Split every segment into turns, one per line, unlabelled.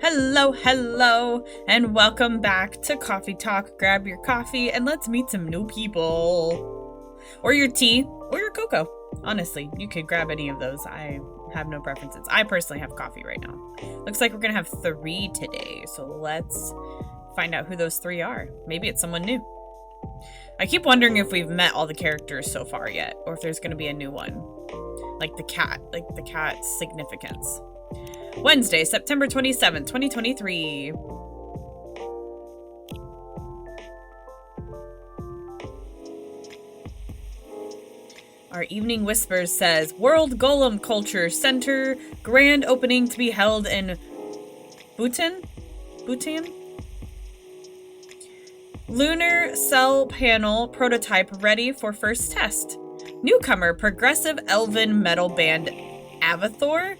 Hello, hello, and welcome back to Coffee Talk. Grab your coffee and let's meet some new people. Or your tea, or your cocoa. Honestly, you could grab any of those. I have no preferences. I personally have coffee right now. Looks like we're gonna have 3 today, so let's find out who those 3 are. Maybe it's someone new. I keep wondering if we've met all the characters so far yet, or if there's gonna be a new one. Like the cat's significance. Wednesday, September 27th, 2023. Our Evening Whispers says, World Golem Culture Center, grand opening to be held in Bhutan? Lunar cell panel prototype ready for first test. Newcomer progressive elven metal band Avathor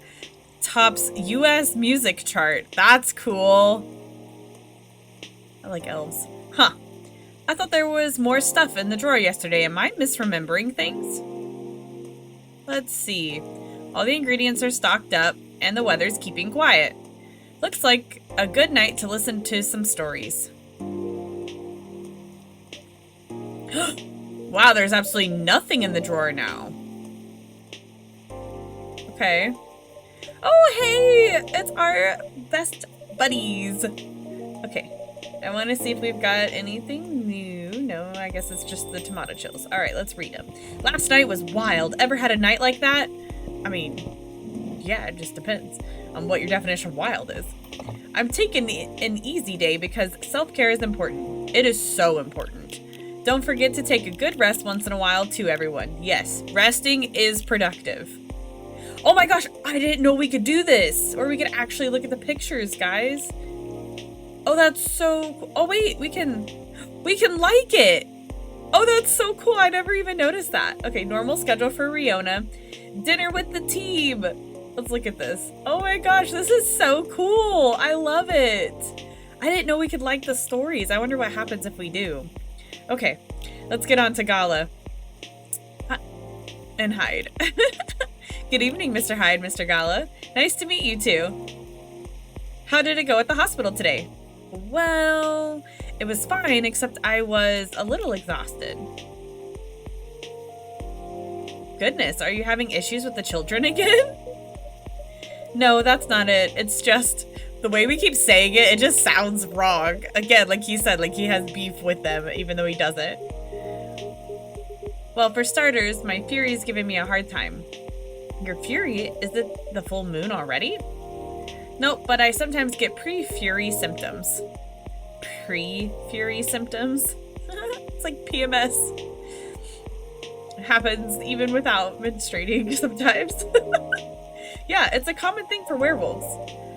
tops US music chart. That's cool. I like elves. Huh. I thought there was more stuff in the drawer yesterday. Am I misremembering things? Let's see. All the ingredients are stocked up and the weather's keeping quiet. Looks like a good night to listen to some stories. Wow, there's absolutely nothing in the drawer now. Okay. Oh, hey! It's our best buddies. Okay. I want to see if we've got anything new. No, I guess it's just the tomato chills. All right, let's read them. Last night was wild. Ever had a night like that? I mean, yeah, it just depends on what your definition of wild is. I'm taking an easy day because self-care is important. It is so important. Don't forget to take a good rest once in a while too, everyone. Yes, resting is productive. Oh my gosh, I didn't know we could do this. Or we could actually look at the pictures, guys. Oh, that's so... Oh, wait, we can like it. Oh, that's so cool. I never even noticed that. Okay, normal schedule for Riona. Dinner with the team. Let's look at this. Oh my gosh, this is so cool. I love it. I didn't know we could like the stories. I wonder what happens if we do. Okay, let's get on to Gala. And Hyde. Good evening, Mr. Hyde, Mr. Gala. Nice to meet you too. How did it go at the hospital today? Well, it was fine, except I was a little exhausted. Goodness, are you having issues with the children again? No, that's not it. It's just the way we keep saying it, it just sounds wrong. Again, like he said, like he has beef with them, even though he doesn't. Well, for starters, my Fury's giving me a hard time. Your Fury? Is it the full moon already? Nope, but I sometimes get pre-Fury symptoms. Pre-Fury symptoms? It's like PMS. It happens even without menstruating sometimes. Yeah, it's a common thing for werewolves.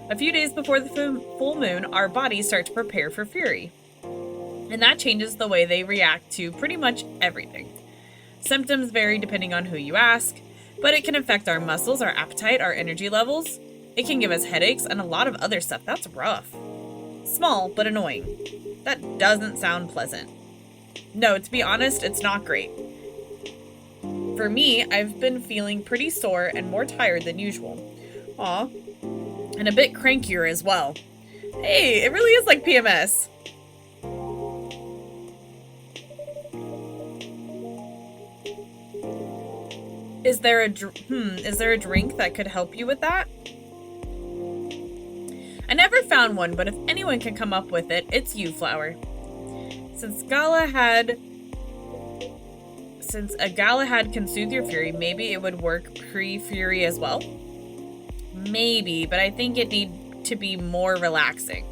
A few days before the full moon, our bodies start to prepare for Fury. And that changes the way they react to pretty much everything. Symptoms vary depending on who you ask, but it can affect our muscles, our appetite, our energy levels. It can give us headaches and a lot of other stuff. That's rough. Small, but annoying. That doesn't sound pleasant. No, to be honest, it's not great. For me, I've been feeling pretty sore and more tired than usual. Aw. And a bit crankier as well. Hey, it really is like PMS. Is there a drink that could help you with that? I never found one, but if anyone can come up with it, it's you, Flower. Since a Galahad can soothe your fury, maybe it would work pre-fury as well? Maybe, but I think it need to be more relaxing.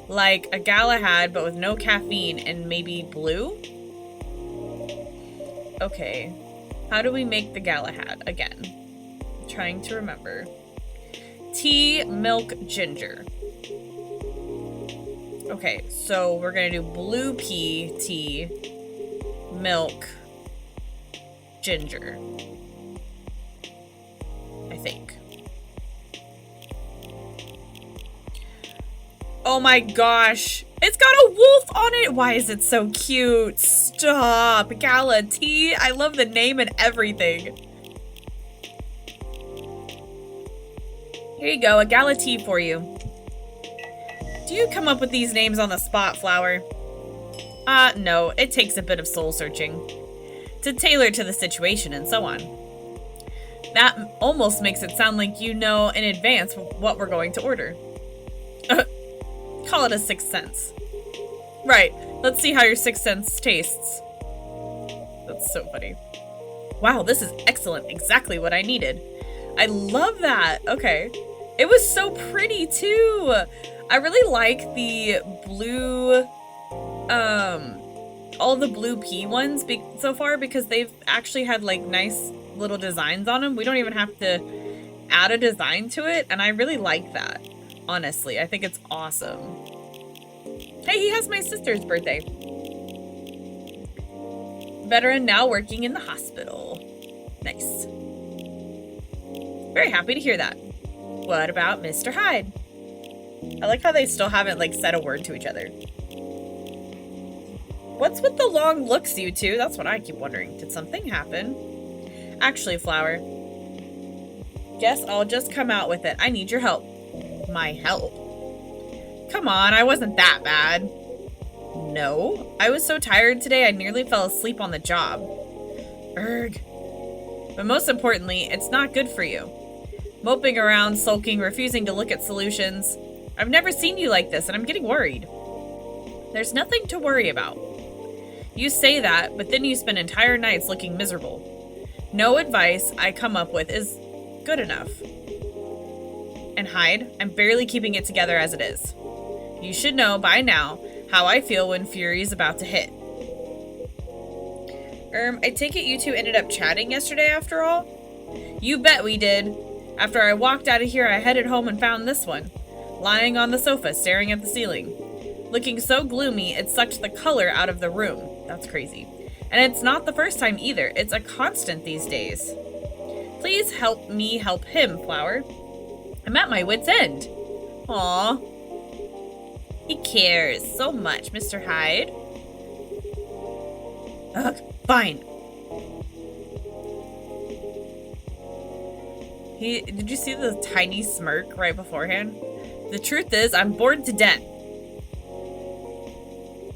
Like a Galahad, but with no caffeine and maybe blue? Okay. How do we make the Galahad again? I'm trying to remember. Tea, milk, ginger. Okay, so we're gonna do blue pea tea, milk, ginger. I think. Oh my gosh. It's got a wolf on it. Why is it so cute? Stop. Gala Tea. I love the name and everything. Here you go. A Gala Tea for you. Do you come up with these names on the spot, Flower? No, it takes a bit of soul searching to tailor to the situation and so on. That almost makes it sound like you know in advance what we're going to order. Call it a sixth sense. Right, let's see how your sixth sense tastes. That's so funny. Wow, this is excellent. Exactly what I needed. I love that. Okay. It was so pretty too. I really like the blue, all the blue pea ones so far because they've actually had like nice little designs on them. We don't even have to add a design to it. And I really like that. Honestly, I think it's awesome. Hey, he has my sister's birthday. Veteran now working in the hospital. Nice. Very happy to hear that. What about Mr. Hyde? I like how they still haven't like said a word to each other. What's with the long looks, you two? That's what I keep wondering. Did something happen? Actually, Flower, guess I'll just come out with it. I need your help. My help? Come on, I wasn't that bad. No, I was so tired today I nearly fell asleep on the job. Erg. But most importantly, it's not good for you. Moping around, sulking, refusing to look at solutions. I've never seen you like this and I'm getting worried. There's nothing to worry about. You say that, but then you spend entire nights looking miserable. No advice I come up with is good enough. And Hyde, I'm barely keeping it together as it is. You should know by now how I feel when Fury is about to hit. I take it you two ended up chatting yesterday after all? You bet we did. After I walked out of here, I headed home and found this one, lying on the sofa, staring at the ceiling. Looking so gloomy, it sucked the color out of the room. That's crazy. And it's not the first time either. It's a constant these days. Please help me help him, Flower. I'm at my wit's end. Aw. He cares so much, Mr. Hyde. Ugh, fine. Did you see the tiny smirk right beforehand? The truth is, I'm bored to death.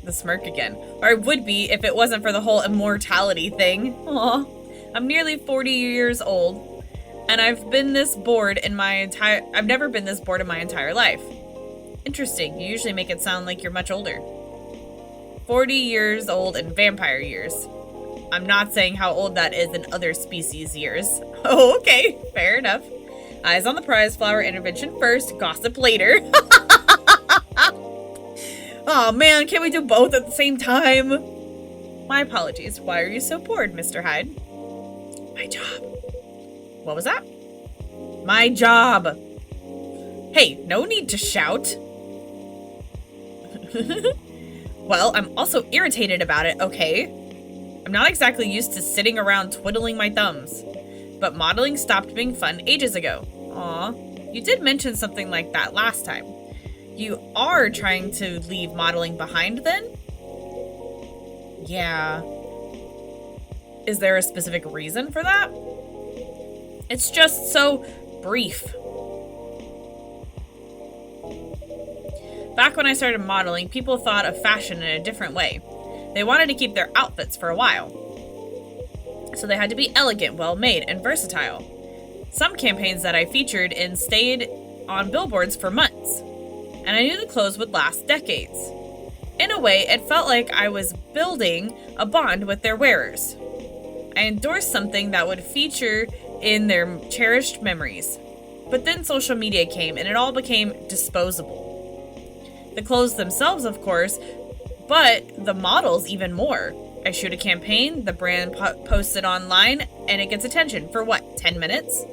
The smirk again. Or I would be if it wasn't for the whole immortality thing. Aw. I'm nearly 40 years old, and I've never been this bored in my entire life. Interesting. You usually make it sound like you're much older. 40 years old in vampire years. I'm not saying how old that is in other species years. Oh, okay. Fair enough. Eyes on the prize, Flower. Intervention first, gossip later. Oh man, can't we do both at the same time? My apologies. Why are you so bored, Mr. Hyde? My job. What was that? My job. Hey, no need to shout. Well, I'm also irritated about it, okay? I'm not exactly used to sitting around twiddling my thumbs. But modeling stopped being fun ages ago. Aw, you did mention something like that last time. You are trying to leave modeling behind then? Yeah. Is there a specific reason for that? It's just so brief. Back when I started modeling, people thought of fashion in a different way. They wanted to keep their outfits for a while. So they had to be elegant, well-made, and versatile. Some campaigns that I featured in stayed on billboards for months. And I knew the clothes would last decades. In a way, it felt like I was building a bond with their wearers. I endorsed something that would feature in their cherished memories. But then social media came and it all became disposable. The clothes themselves, of course, but the models even more. I shoot a campaign, the brand posts it online, and it gets attention for what, 10 minutes?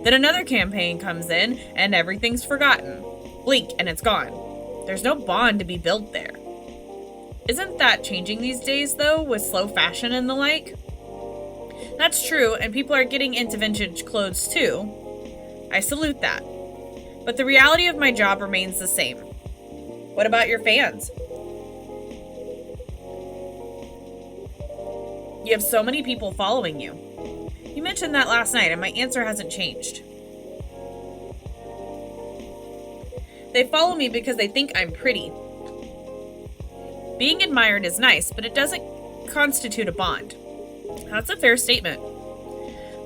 Then another campaign comes in and everything's forgotten. Blink and it's gone. There's no bond to be built there. Isn't that changing these days, though, with slow fashion and the like? That's true, and people are getting into vintage clothes too. I salute that. But the reality of my job remains the same. What about your fans? You have so many people following you. You mentioned that last night, and my answer hasn't changed. They follow me because they think I'm pretty. Being admired is nice, but it doesn't constitute a bond. That's a fair statement.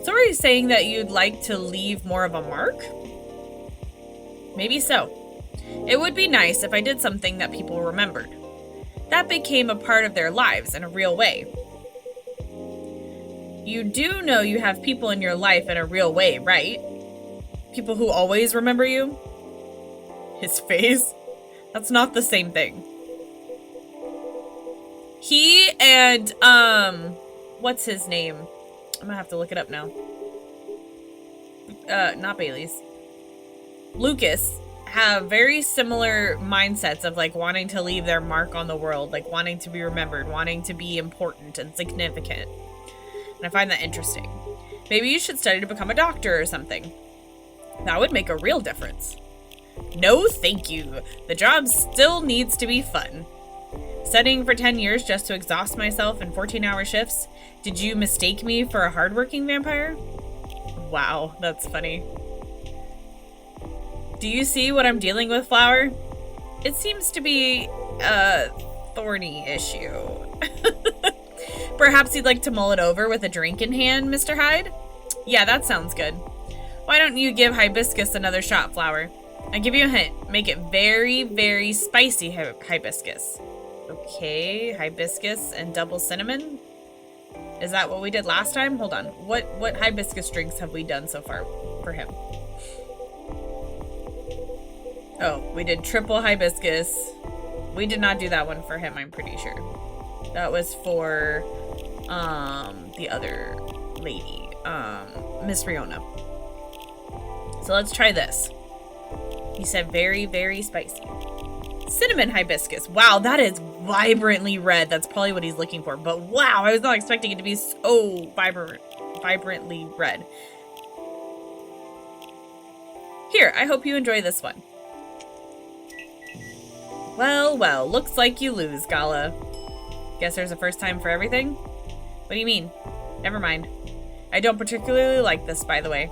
So are you saying that you'd like to leave more of a mark? Maybe so. It would be nice if I did something that people remembered. That became a part of their lives in a real way. You do know you have people in your life in a real way, right? People who always remember you? His face? That's not the same thing. He and, what's his name? I'm gonna have to look it up now. Not Bailey's. Lucas have very similar mindsets of like wanting to leave their mark on the world, like wanting to be remembered, wanting to be important and significant. And I find that interesting. Maybe you should study to become a doctor or something. That would make a real difference. No, thank you. The job still needs to be fun. Studying for 10 years just to exhaust myself in 14-hour shifts? Did you mistake me for a hardworking vampire? Wow, that's funny. Do you see what I'm dealing with, Flower? It seems to be a thorny issue. Perhaps you'd like to mull it over with a drink in hand, Mr. Hyde? Yeah, that sounds good. Why don't you give Hibiscus another shot, Flower? I'll give you a hint. Make it very, very spicy hibiscus. Okay, hibiscus and double cinnamon? Is that what we did last time? Hold on. What hibiscus drinks have we done so far for him? Oh, we did triple hibiscus. We did not do that one for him, I'm pretty sure. That was for the other lady, Miss Riona. So let's try this. He said very, very spicy. Cinnamon hibiscus. Wow, that is vibrantly red. That's probably what he's looking for. But wow, I was not expecting it to be so vibrantly red. Here, I hope you enjoy this one. Well, well, looks like you lose, Gala. Guess there's a first time for everything? What do you mean? Never mind. I don't particularly like this, by the way.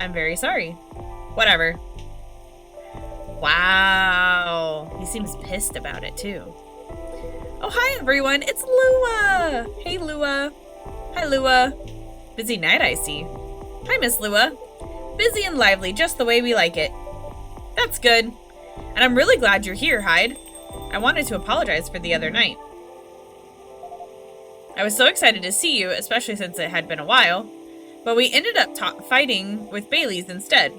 I'm very sorry. Whatever. Wow. He seems pissed about it, too. Oh, hi, everyone. It's Lua. Hey, Lua. Hi, Lua. Busy night, I see. Hi, Miss Lua. Busy and lively, just the way we like it. That's good. And I'm really glad you're here, Hyde. I wanted to apologize for the other night. I was so excited to see you, especially since it had been a while. But we ended up fighting with Bailey's instead.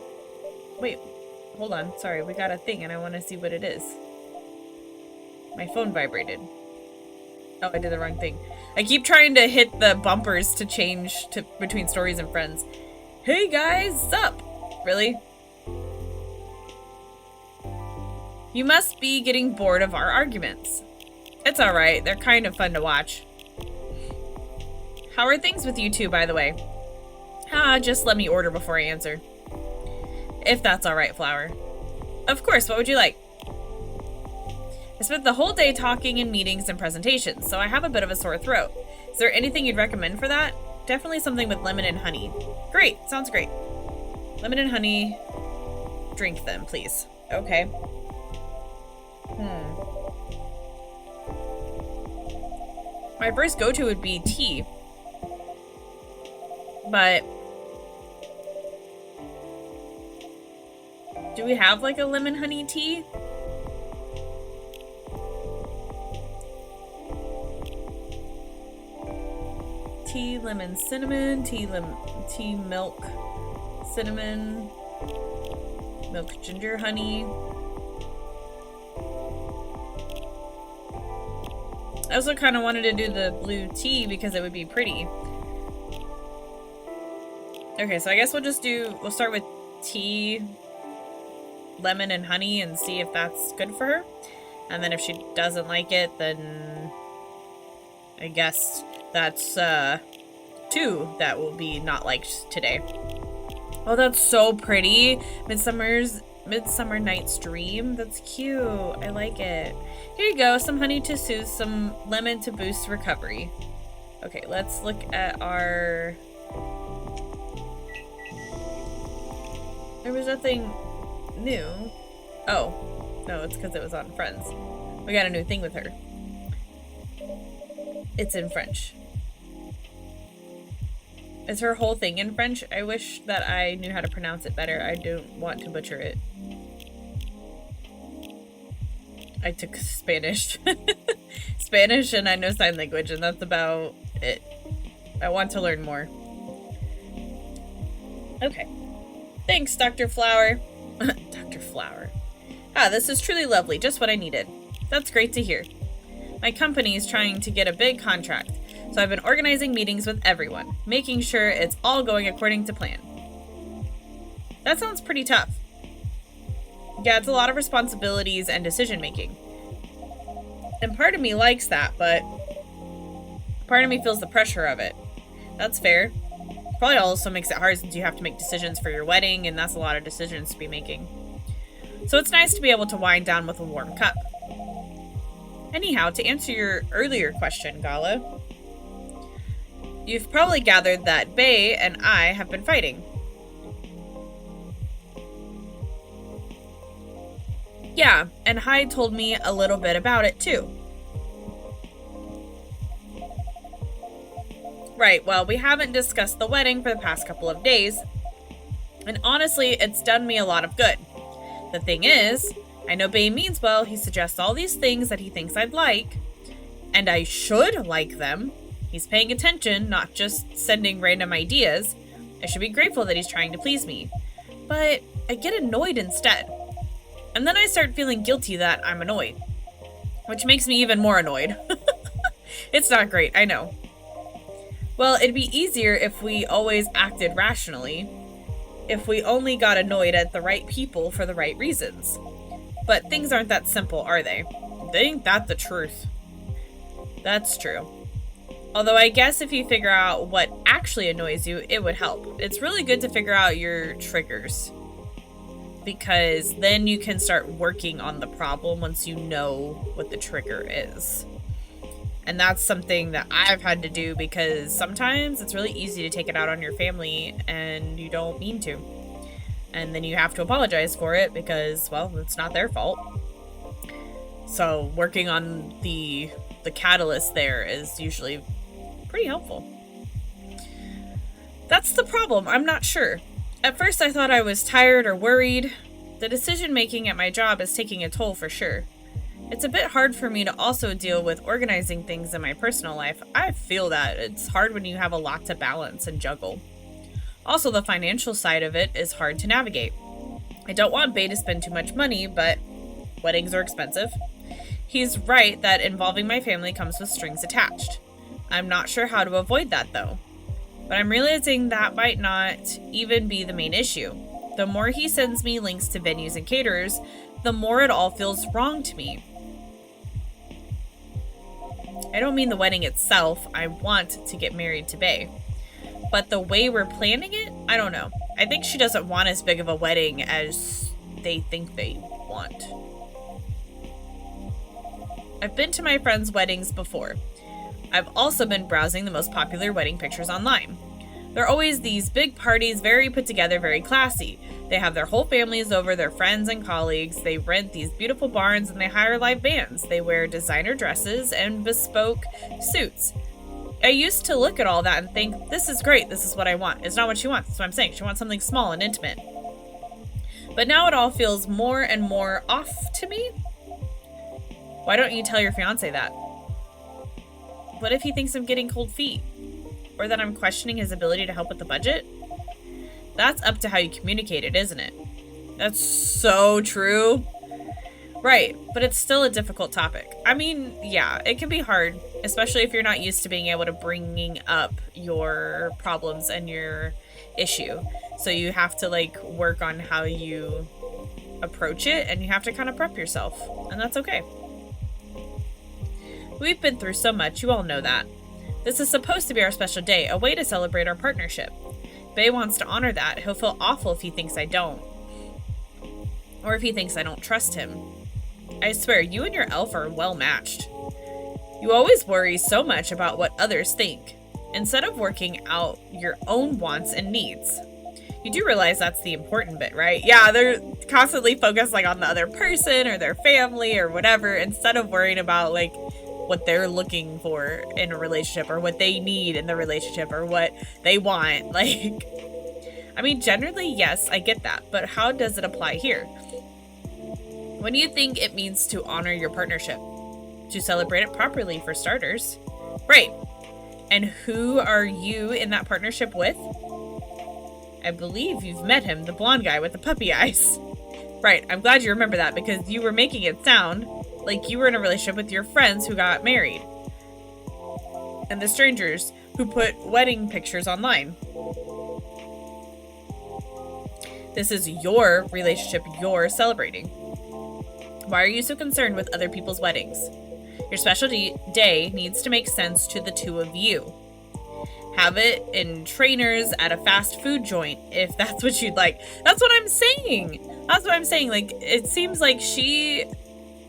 Wait, hold on. Sorry, we got a thing and I want to see what it is. My phone vibrated. Oh, I did the wrong thing. I keep trying to hit the bumpers to change to between stories and friends. Hey guys, sup? Really? You must be getting bored of our arguments. It's alright, they're kind of fun to watch. How are things with you two, by the way? Just let me order before I answer. If that's alright, Flower. Of course, what would you like? I spent the whole day talking in meetings and presentations, so I have a bit of a sore throat. Is there anything you'd recommend for that? Definitely something with lemon and honey. Great, sounds great. Lemon and honey. Drink them, please. Okay. My first go-to would be tea. But do we have like a lemon honey tea? Tea, lemon, cinnamon, tea, milk, cinnamon, milk, ginger, honey. I also kind of wanted to do the blue tea because it would be pretty. Okay, so I guess we'll start with tea, lemon, and honey and see if that's good for her. And then if she doesn't like it, then I guess that's two that will be not liked today. Oh, that's so pretty. Midsummer Night's Dream. That's cute. I like it. Here you go. Some honey to soothe, some lemon to boost recovery. Okay, let's look at our... There was nothing new. Oh, no, it's because it was on Friends. We got a new thing with her. It's in French. Is her whole thing in French? I wish that I knew how to pronounce it better. I don't want to butcher it. I took Spanish. Spanish, and I know sign language, and that's about it. I want to learn more. Okay. Thanks, Dr. Flower. Dr. Flower. Ah, this is truly lovely. Just what I needed. That's great to hear. My company is trying to get a big contract, so I've been organizing meetings with everyone, making sure it's all going according to plan. That sounds pretty tough. Yeah, it's a lot of responsibilities and decision-making. And part of me likes that, but part of me feels the pressure of it. That's fair. Probably also makes it hard since you have to make decisions for your wedding, and that's a lot of decisions to be making. So it's nice to be able to wind down with a warm cup. Anyhow, to answer your earlier question, Gala, you've probably gathered that Bae and I have been fighting. Yeah, and Hyde told me a little bit about it too. Right, well, we haven't discussed the wedding for the past couple of days, and honestly, it's done me a lot of good. The thing is, I know Bae means well. He suggests all these things that he thinks I'd like, and I should like them. He's paying attention, not just sending random ideas. I should be grateful that he's trying to please me, but I get annoyed instead. And then I start feeling guilty that I'm annoyed, which makes me even more annoyed. It's not great, I know. Well, it'd be easier if we always acted rationally, if we only got annoyed at the right people for the right reasons. But things aren't that simple, are they? Ain't that the truth? That's true. Although I guess if you figure out what actually annoys you, it would help. It's really good to figure out your triggers, because then you can start working on the problem once you know what the trigger is. And that's something that I've had to do, because sometimes it's really easy to take it out on your family and you don't mean to. And then you have to apologize for it because, well, it's not their fault. So working on the catalyst there is usually pretty helpful. That's the problem. I'm not sure. At first I thought I was tired or worried. The decision making at my job is taking a toll for sure. It's a bit hard for me to also deal with organizing things in my personal life. I feel that. It's hard when you have a lot to balance and juggle. Also, the financial side of it is hard to navigate. I don't want Bae to spend too much money, but weddings are expensive. He's right that involving my family comes with strings attached. I'm not sure how to avoid that though. But I'm realizing that might not even be the main issue. The more he sends me links to venues and caterers, the more it all feels wrong to me. I don't mean the wedding itself. I want to get married to Bae. But the way we're planning it, I don't know. I think she doesn't want as big of a wedding as they think they want. I've been to my friends' weddings before. I've also been browsing the most popular wedding pictures online. They're always these big parties, very put together, very classy. They have their whole families over, their friends and colleagues. They rent these beautiful barns and they hire live bands. They wear designer dresses and bespoke suits. I used to look at all that and think, this is great, this is what I want. It's not what she wants, that's what I'm saying. She wants something small and intimate. But now it all feels more and more off to me. Why don't you tell your fiance that? What if he thinks I'm getting cold feet? Or that I'm questioning his ability to help with the budget? That's up to how you communicate it, isn't it? That's so true. Right, but it's still a difficult topic. I mean, yeah, it can be hard, especially if you're not used to being able to bringing up your problems and your issue. So you have to work on how you approach it, and you have to kind of prep yourself, and that's okay. We've been through so much, you all know that. This is supposed to be our special day, a way to celebrate our partnership. Bae wants to honor that. He'll feel awful if he thinks I don't. Or if he thinks I don't trust him. I swear, you and your elf are well matched. You always worry so much about what others think, instead of working out your own wants and needs. You do realize that's the important bit, right? Yeah, constantly focus like on the other person or their family or whatever, instead of worrying about like what they're looking for in a relationship or what they need in the relationship or what they want. Like, I mean, generally, yes, I get that, but how does it apply here? What do you think it means to honor your partnership? To celebrate it properly, for starters. Right. And who are you in that partnership with? I believe you've met him, the blonde guy with the puppy eyes. Right, I'm glad you remember that, because you were making it sound like you were in a relationship with your friends who got married. And the strangers who put wedding pictures online. This is your relationship you're celebrating. Why are you so concerned with other people's weddings? Your special day needs to make sense to the two of you. Have it in trainers at a fast food joint if that's what you'd like. That's what I'm saying. That's what I'm saying. Like, it seems like she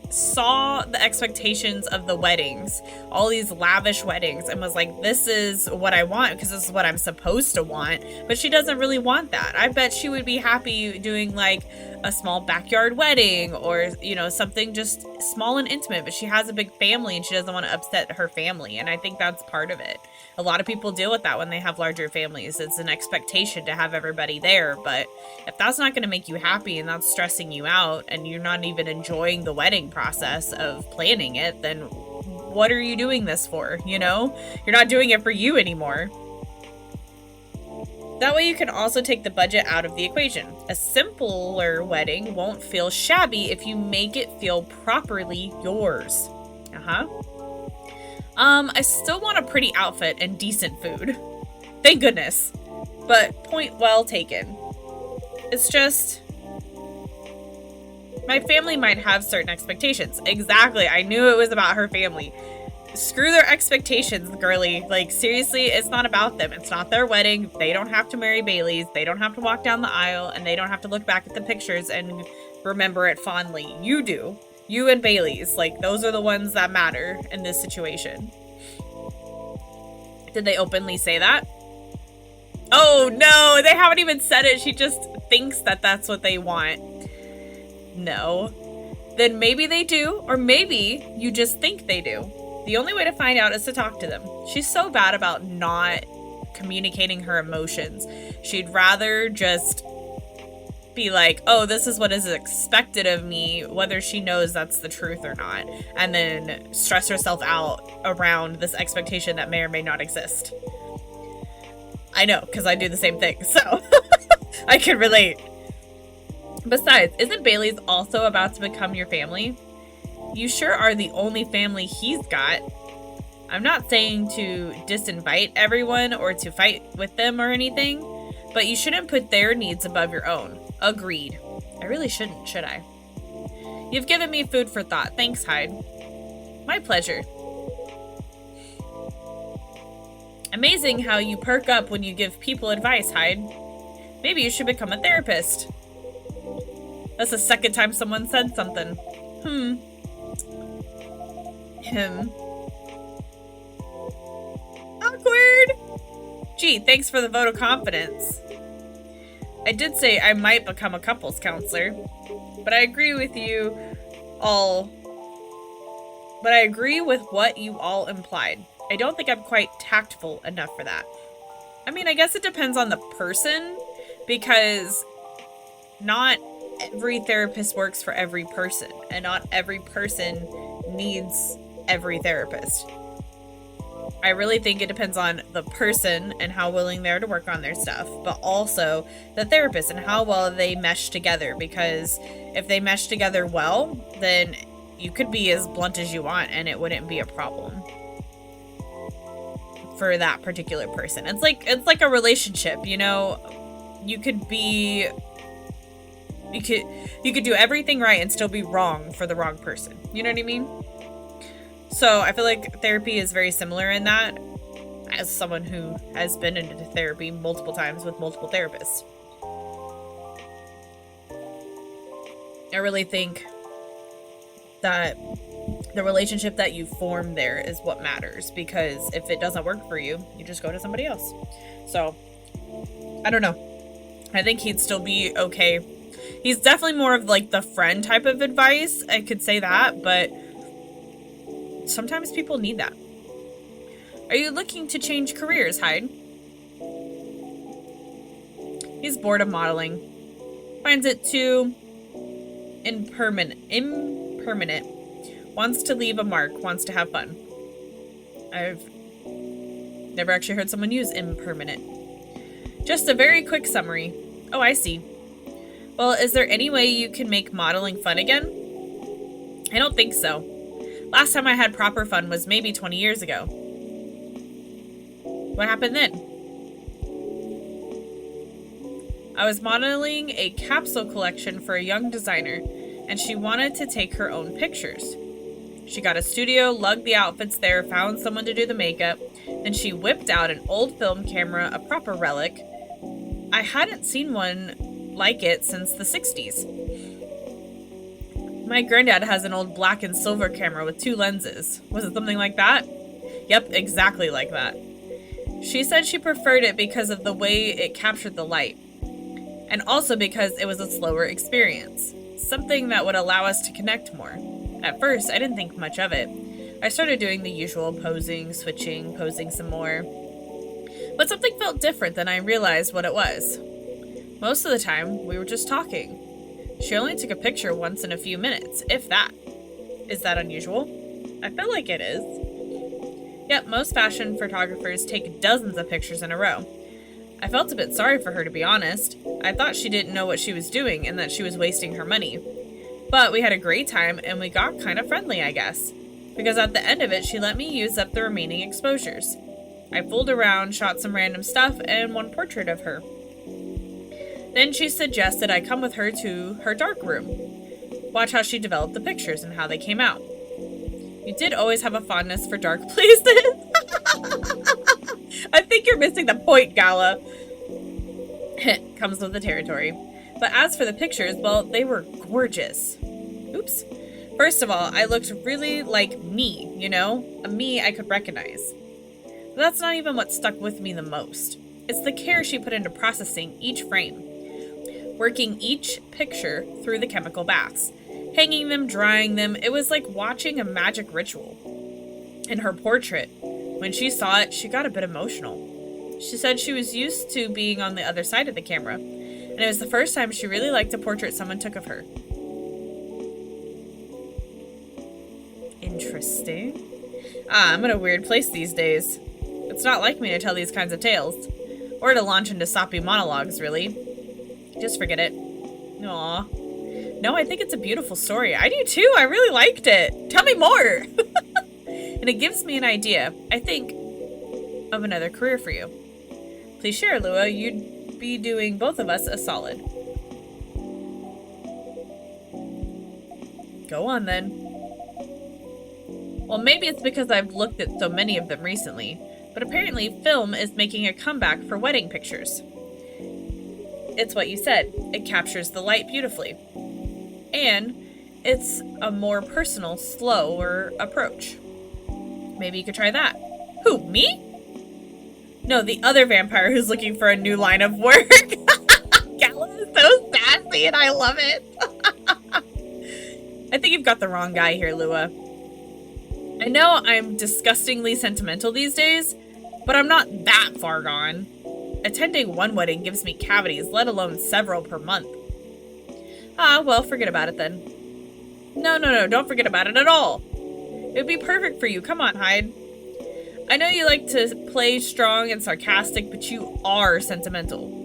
saw the expectations of the weddings, all these lavish weddings, and was like, this is what I want because this is what I'm supposed to want. But she doesn't really want that. I bet she would be happy doing like a small backyard wedding or, you know, something just small and intimate, but she has a big family and she doesn't want to upset her family. And I think that's part of it. A lot of people deal with that when they have larger families. It's an expectation to have everybody there. But if that's not going to make you happy and that's stressing you out and you're not even enjoying the wedding process of planning it, then what are you doing this for? You know, you're not doing it for you anymore. That way you can also take the budget out of the equation. A simpler wedding won't feel shabby if you make it feel properly yours. I still want a pretty outfit and decent food. Thank goodness. But point well taken. It's just, my family might have certain expectations. Exactly. I knew it was about her family. Screw their expectations, girly. Like, seriously, it's not about them. It's not their wedding. They don't have to marry Bailey's. They don't have to walk down the aisle, and they don't have to look back at the pictures and remember it fondly. You do. You and Bailey's. Like, those are the ones that matter in this situation. Did they openly say that? Oh, no. They haven't even said it. She just thinks that that's what they want. No. Then maybe they do, or maybe you just think they do. The only way to find out is to talk to them. She's so bad about not communicating her emotions. She'd rather just be like, oh, this is what is expected of me, whether she knows that's the truth or not, and then stress herself out around this expectation that may or may not exist. I know, because I do the same thing, so I can relate. Besides, isn't Bailey's also about to become your family? You sure are the only family he's got. I'm not saying to disinvite everyone or to fight with them or anything, but you shouldn't put their needs above your own. Agreed. I really shouldn't, should I? You've given me food for thought. Thanks, Hyde. My pleasure. Amazing how you perk up when you give people advice, Hyde. Maybe you should become a therapist. That's the second time someone said something. Awkward. Gee, thanks for the vote of confidence. I did say I might become a couples counselor, but I agree with you all. But I agree with what you all implied. I don't think I'm quite tactful enough for that. I mean, I guess it depends on the person, because not every therapist works for every person, and not every person needs every therapist. I really think it depends on the person and how willing they are to work on their stuff, but also the therapist and how well they mesh together, because if they mesh together well, then you could be as blunt as you want and it wouldn't be a problem for that particular person. It's like a relationship, you know. You could do everything right and still be wrong for the wrong person. You know what I mean? So I feel like therapy is very similar in that, as someone who has been into therapy multiple times with multiple therapists. I really think that the relationship that you form there is what matters, because if it doesn't work for you, you just go to somebody else. So I don't know. I think he'd still be okay He's definitely more of like the friend type of advice. I could say that, but sometimes people need that. Are you looking to change careers, Hyde? He's bored of modeling. Finds it too impermanent. Wants to leave a mark. Wants to have fun. I've never actually heard someone use impermanent. Just a very quick summary. Oh, I see. Well, is there any way you can make modeling fun again? I don't think so. Last time I had proper fun was maybe 20 years ago. What happened then? I was modeling a capsule collection for a young designer, and she wanted to take her own pictures. She got a studio, lugged the outfits there, found someone to do the makeup, then she whipped out an old film camera, a proper relic. I hadn't seen one like it since the 60s. My granddad has an old black and silver camera with 2 lenses. Was it something like that? Yep, exactly like that. She said she preferred it because of the way it captured the light, and also because it was a slower experience, something that would allow us to connect more. At first, I didn't think much of it. I started doing the usual posing, switching, posing some more. But something felt different than I realized what it was. Most of the time, we were just talking. She only took a picture once in a few minutes, if that. Is that unusual? I feel like it is. Yep, most fashion photographers take dozens of pictures in a row. I felt a bit sorry for her, to be honest. I thought she didn't know what she was doing and that she was wasting her money. But we had a great time and we got kind of friendly, I guess. Because at the end of it, she let me use up the remaining exposures. I fooled around, shot some random stuff, and one portrait of her. Then she suggested I come with her to her dark room. Watch how she developed the pictures and how they came out. You did always have a fondness for dark places. I think you're missing the point, Gala. Comes with the territory. But as for the pictures, well, they were gorgeous. Oops. First of all, I looked really like me, you know? A me I could recognize. But that's not even what stuck with me the most. It's the care she put into processing each frame. Working each picture through the chemical baths. Hanging them, drying them, it was like watching a magic ritual. In her portrait, when she saw it, she got a bit emotional. She said she was used to being on the other side of the camera, and it was the first time she really liked a portrait someone took of her. Interesting. I'm in a weird place these days. It's not like me to tell these kinds of tales. Or to launch into soppy monologues, really. Just forget it. Aw. No, I think it's a beautiful story. I do too. I really liked it. Tell me more. And it gives me an idea, I think, of another career for you. Please share, Lua. You'd be doing both of us a solid. Go on, then. Well, maybe it's because I've looked at so many of them recently, but apparently film is making a comeback for wedding pictures. It's what you said. It captures the light beautifully. And it's a more personal, slower approach. Maybe you could try that. Who, me? No, the other vampire who's looking for a new line of work. Gala is so sassy and I love it. I think you've got the wrong guy here, Lua. I know I'm disgustingly sentimental these days, but I'm not that far gone. Attending one wedding gives me cavities, let alone several per month. Ah, well, forget about it then. No, don't forget about it at all. It would be perfect for you. Come on, Hyde. I know you like to play strong and sarcastic, but you are sentimental.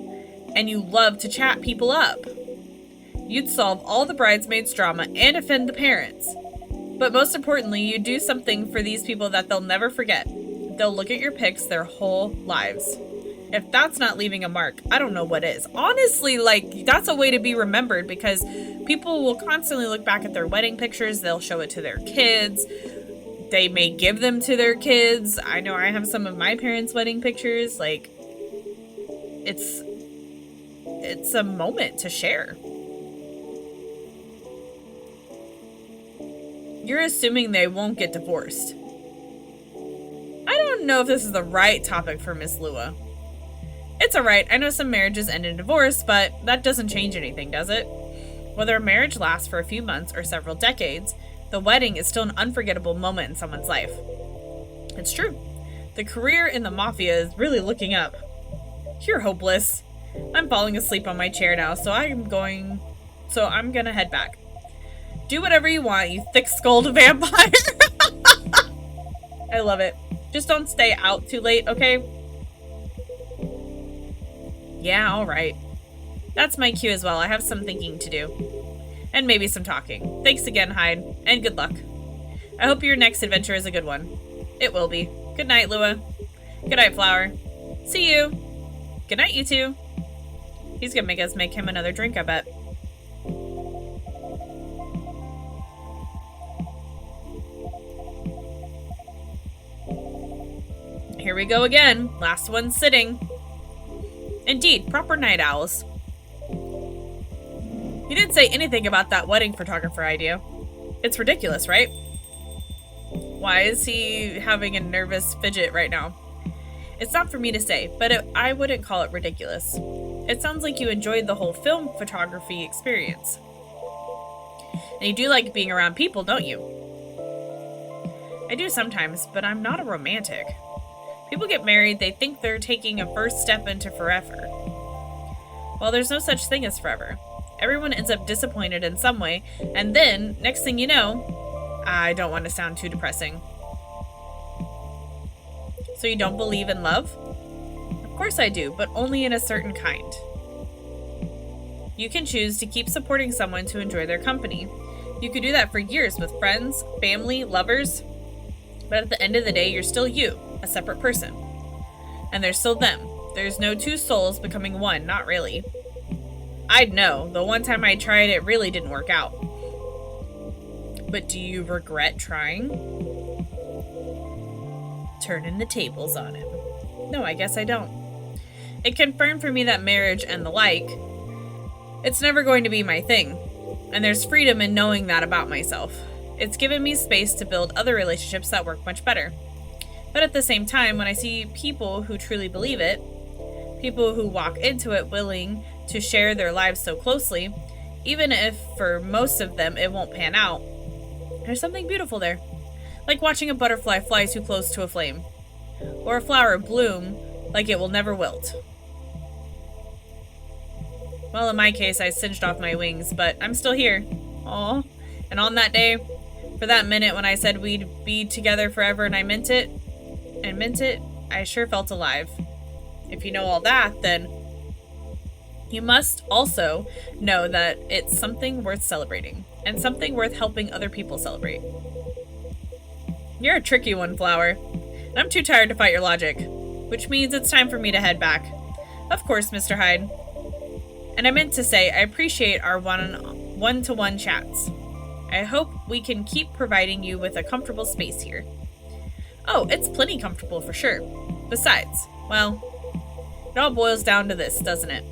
And you love to chat people up. You'd solve all the bridesmaids' drama and offend the parents. But most importantly, you do something for these people that they'll never forget. They'll look at your pics their whole lives. If that's not leaving a mark, I don't know what is. Honestly, like, that's a way to be remembered because people will constantly look back at their wedding pictures. They'll show it to their kids. They may give them to their kids. I know I have some of my parents' wedding pictures. Like, it's a moment to share. You're assuming they won't get divorced. I don't know if this is the right topic for Miss Lua. It's alright, I know some marriages end in divorce, but that doesn't change anything, does it? Whether a marriage lasts for a few months or several decades, the wedding is still an unforgettable moment in someone's life. It's true. The career in the mafia is really looking up. You're hopeless. I'm falling asleep on my chair now, so I'm gonna head back. Do whatever you want, you thick-skulled vampire. I love it. Just don't stay out too late, okay? Yeah, alright. That's my cue as well. I have some thinking to do. And maybe some talking. Thanks again, Hyde. And good luck. I hope your next adventure is a good one. It will be. Good night, Lua. Good night, Flower. See you. Good night, you two. He's gonna make us make him another drink, I bet. Here we go again. Last one sitting. Indeed, proper night owls. You didn't say anything about that wedding photographer idea. It's ridiculous, right? Why is he having a nervous fidget right now? It's not for me to say, but I wouldn't call it ridiculous. It sounds like you enjoyed the whole film photography experience. And you do like being around people, don't you? I do sometimes, but I'm not a romantic. People get married, they think they're taking a first step into forever. Well, there's no such thing as forever. Everyone ends up disappointed in some way, and then, next thing you know, I don't want to sound too depressing. So you don't believe in love? Of course I do, but only in a certain kind. You can choose to keep supporting someone to enjoy their company. You could do that for years with friends, family, lovers, but at the end of the day, you're still you, a separate person. And there's still them. There's no two souls becoming one, not really. I'd know. The one time I tried, it really didn't work out. But do you regret trying? Turning the tables on him. No, I guess I don't. It confirmed for me that marriage and the like, it's never going to be my thing. And there's freedom in knowing that about myself. It's given me space to build other relationships that work much better. But at the same time, when I see people who truly believe it, people who walk into it willing to share their lives so closely, even if for most of them it won't pan out, there's something beautiful there. Like watching a butterfly fly too close to a flame. Or a flower bloom like it will never wilt. Well, in my case, I singed off my wings, but I'm still here. Aw. And on that day, for that minute when I said we'd be together forever and I meant it, I sure felt alive. If you know all that, then you must also know that it's something worth celebrating, and something worth helping other people celebrate. You're a tricky one, Flower, and I'm too tired to fight your logic, which means it's time for me to head back. Of course, Mr. Hyde. And I meant to say, I appreciate our one-to-one chats. I hope we can keep providing you with a comfortable space here. Oh, it's plenty comfortable for sure. Besides, well, it all boils down to this, doesn't it?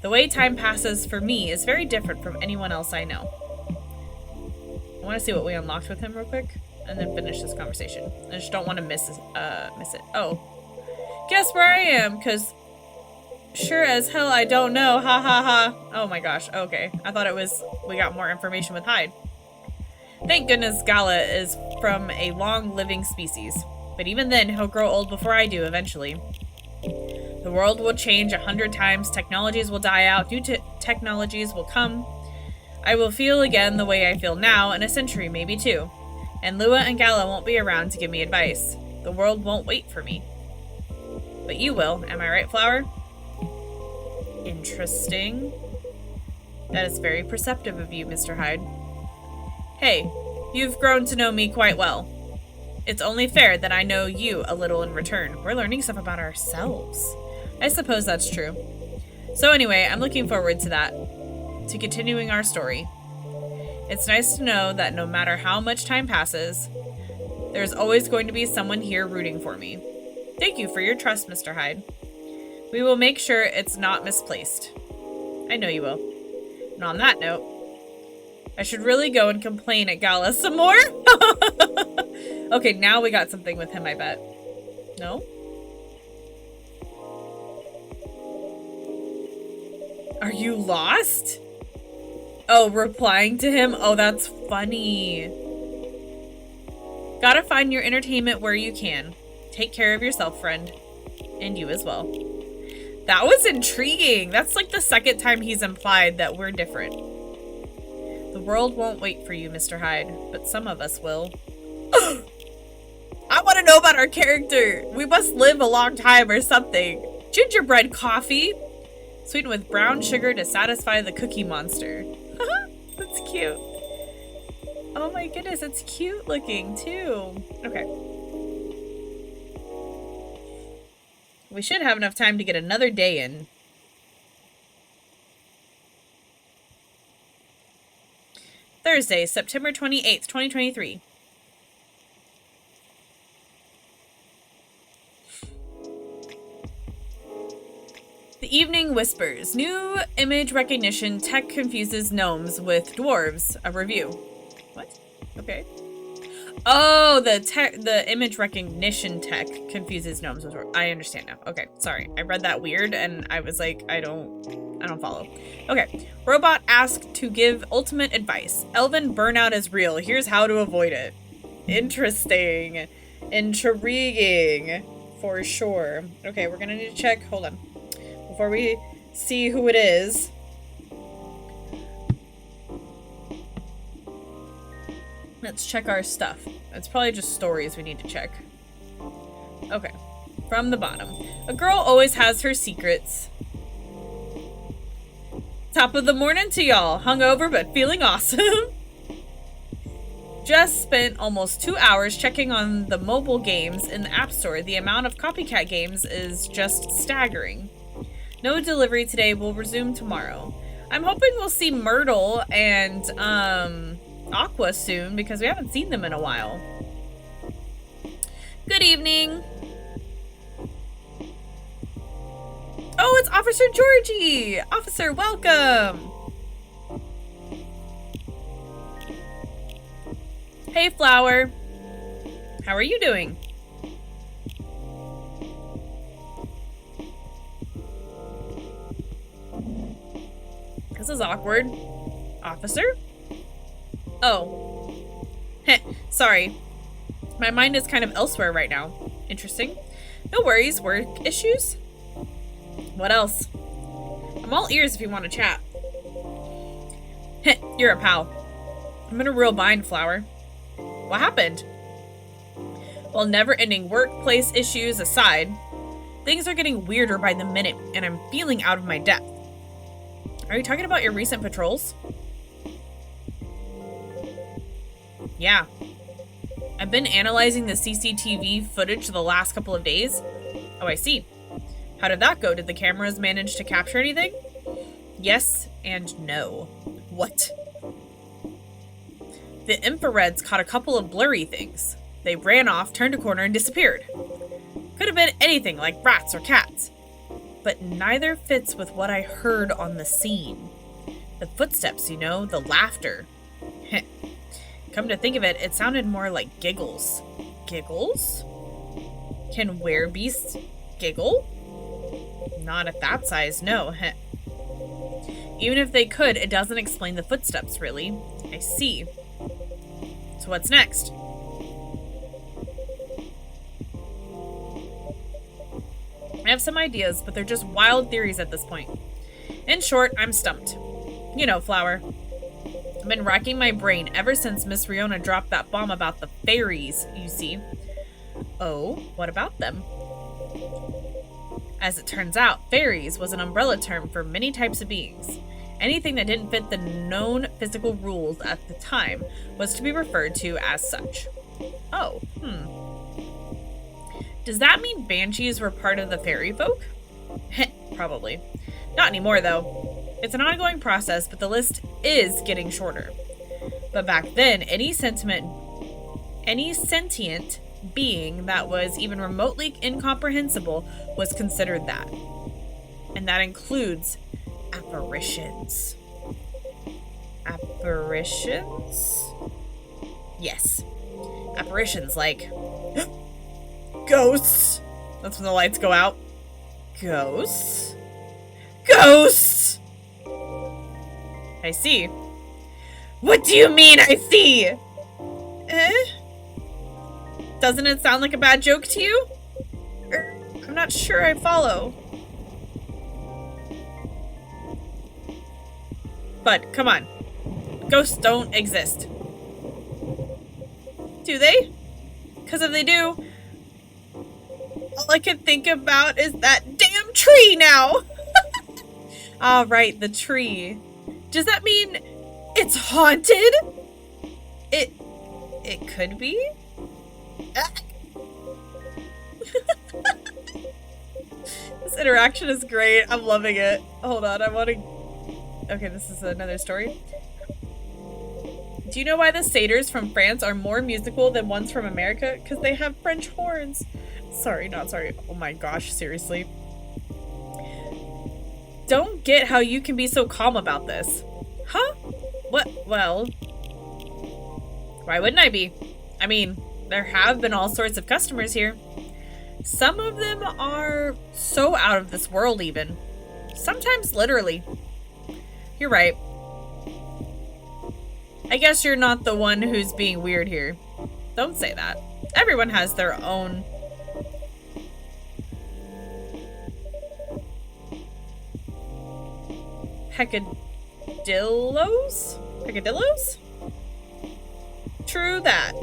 The way time passes for me is very different from anyone else I know. I want to see what we unlocked with him real quick, and then finish this conversation. I just don't want to miss it. Oh. Guess where I am, because sure as hell I don't know. Ha ha ha. Oh my gosh. Okay. I thought it was we got more information with Hyde. Thank goodness Gala is from a long-living species. But even then, he'll grow old before I do eventually. The world will change 100 times. Technologies will die out. New technologies will come. I will feel again the way I feel now in a century, maybe two. And Lua and Gala won't be around to give me advice. The world won't wait for me. But you will. Am I right, Flower? Interesting. That is very perceptive of you, Mr. Hyde. Hey, you've grown to know me quite well. It's only fair that I know you a little in return. We're learning stuff about ourselves. I suppose that's true. So anyway, I'm looking forward to that. To continuing our story. It's nice to know that no matter how much time passes, there's always going to be someone here rooting for me. Thank you for your trust, Mr. Hyde. We will make sure it's not misplaced. I know you will. And on that note, I should really go and complain at Gala some more. Okay, now we got something with him, I bet. No? Are you lost? Oh, replying to him? Oh, that's funny. Gotta find your entertainment where you can. Take care of yourself, friend. And you as well. That was intriguing. That's like the second time he's implied that we're different. The world won't wait for you, Mr. Hyde, but some of us will. I want to know about our character. We must live a long time or something. Gingerbread coffee. Sweetened with brown sugar to satisfy the cookie monster. That's cute. Oh my goodness, it's cute looking too. Okay. We should have enough time to get another day in. Thursday, September 28th, 2023. The Evening Whispers. New image recognition tech confuses gnomes with dwarves. A review. What? Okay. Oh, the image recognition tech confuses gnomes with dwarves. I understand now. Okay, sorry. I read that weird and I was like, I don't follow. Okay. Robot asked to give ultimate advice. Elven burnout is real. Here's how to avoid it. Interesting. Intriguing. For sure. Okay, we're gonna need to check. Hold on. Before we see who it is. Let's check our stuff. It's probably just stories we need to check. Okay. From the bottom. A girl always has her secrets. Top of the morning to y'all. Hungover but feeling awesome. Just spent almost 2 hours checking on the mobile games in the App Store. The amount of copycat games is just staggering. No delivery today. Will resume tomorrow. I'm hoping we'll see Myrtle and Aqua soon because we haven't seen them in a while. Good evening. Oh, it's Officer Georgie. Officer, welcome. Hey, Flower. How are you doing? This is awkward. Officer? Oh. Heh, sorry. My mind is kind of elsewhere right now. Interesting. No worries. Work issues? What else? I'm all ears if you want to chat. Heh, you're a pal. I'm in a real bind, Flower. What happened? Well, never-ending workplace issues aside, things are getting weirder by the minute, and I'm feeling out of my depth. Are you talking about your recent patrols? Yeah. I've been analyzing the CCTV footage the last couple of days. Oh, I see. How did that go? Did the cameras manage to capture anything? Yes and no. What? The infrareds caught a couple of blurry things. They ran off, turned a corner, and disappeared. Could have been anything like rats or cats. But neither fits with what I heard on the scene. The footsteps, you know, the laughter. Come to think of it, it sounded more like giggles. Giggles? Can werebeasts giggle? Not at that size, no. Even if they could, it doesn't explain the footsteps, really. I see. So what's next? I have some ideas, but they're just wild theories at this point. In short, I'm stumped. You know, Flower. I've been racking my brain ever since Miss Riona dropped that bomb about the fairies, you see. Oh, what about them? As it turns out, fairies was an umbrella term for many types of beings. Anything that didn't fit the known physical rules at the time was to be referred to as such. Oh, Does that mean banshees were part of the fairy folk? Probably. Not anymore, though. It's an ongoing process, but the list is getting shorter. But back then, any sentient being that was even remotely incomprehensible was considered that. And that includes apparitions. Apparitions? Yes. Apparitions like ghosts. That's when the lights go out. Ghosts? Ghosts! I see. What do you mean, I see? Eh? Doesn't it sound like a bad joke to you? I'm not sure I follow. But, come on. Ghosts don't exist. Do they? Because if they do, all I can think about is that damn tree now! Ah, right, the tree. Does that mean it's haunted? It could be? This interaction is great. I'm loving it. Hold on, I want to... Okay, this is another story. Do you know why the satyrs from France are more musical than ones from America? Because they have French horns. Sorry, not sorry. Oh my gosh, seriously. Don't get how you can be so calm about this. Huh? What? Well... Why wouldn't I be? I mean, there have been all sorts of customers here. Some of them are so out of this world even. Sometimes literally. You're right. I guess you're not the one who's being weird here. Don't say that. Everyone has their own... Peccadillos? Peccadillos? True that.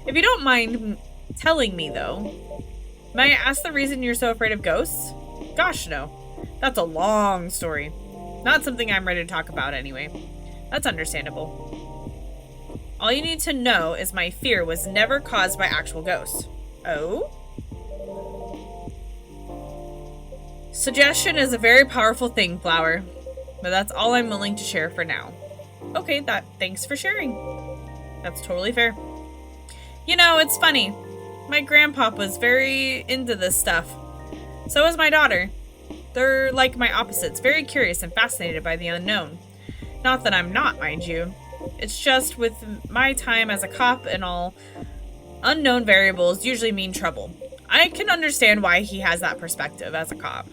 If you don't mind telling me, though, may I ask the reason you're so afraid of ghosts? Gosh, no. That's a long story. Not something I'm ready to talk about anyway. That's understandable. All you need to know is my fear was never caused by actual ghosts. Oh? Suggestion is a very powerful thing, Flower. But that's all I'm willing to share for now. Okay, thanks for sharing. That's totally fair. You know, it's funny. My grandpa was very into this stuff. So was my daughter. They're like my opposites, very curious and fascinated by the unknown. Not that I'm not, mind you. It's just with my time as a cop and all, unknown variables usually mean trouble. I can understand why he has that perspective as a cop.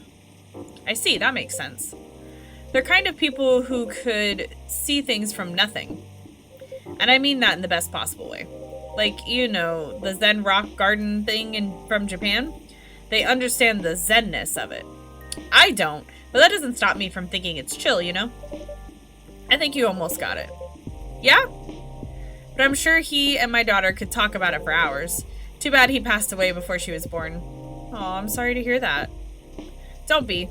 I see, that makes sense. They're kind of people who could see things from nothing. And I mean that in the best possible way. Like, you know, the Zen rock garden thing from Japan? They understand the Zen-ness of it. I don't, but that doesn't stop me from thinking it's chill, you know? I think you almost got it. Yeah? But I'm sure he and my daughter could talk about it for hours. Too bad he passed away before she was born. Aw, I'm sorry to hear that. Don't be.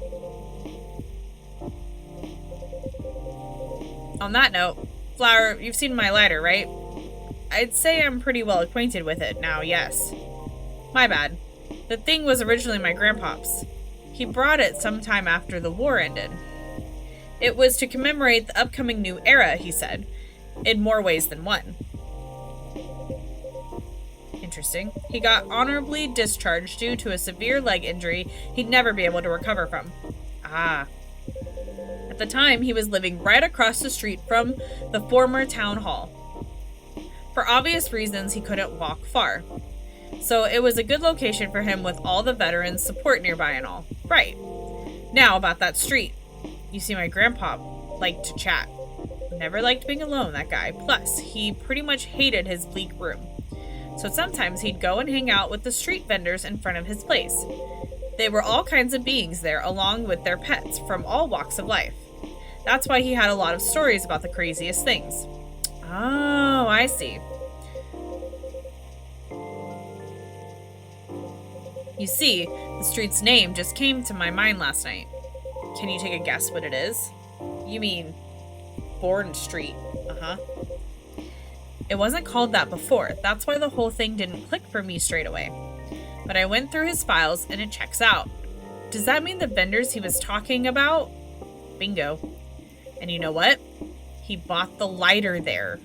On that note, Flower, you've seen my lighter, right? I'd say I'm pretty well acquainted with it now, yes. My bad. The thing was originally my grandpa's. He brought it sometime after the war ended. It was to commemorate the upcoming new era, he said, in more ways than one. Interesting. He got honorably discharged due to a severe leg injury he'd never be able to recover from. Ah. At the time, he was living right across the street from the former town hall. For obvious reasons, he couldn't walk far. So it was a good location for him with all the veterans' support nearby and all. Right. Now, about that street. You see, my grandpa liked to chat. Never liked being alone, that guy. Plus, he pretty much hated his bleak room. So sometimes he'd go and hang out with the street vendors in front of his place. They were all kinds of beings there, along with their pets from all walks of life. That's why he had a lot of stories about the craziest things. Oh, I see. You see, the street's name just came to my mind last night. Can you take a guess what it is? You mean Bourne Street. Uh-huh. It wasn't called that before. That's why the whole thing didn't click for me straight away. But I went through his files and it checks out. Does that mean the vendors he was talking about? Bingo. And you know what? He bought the lighter there.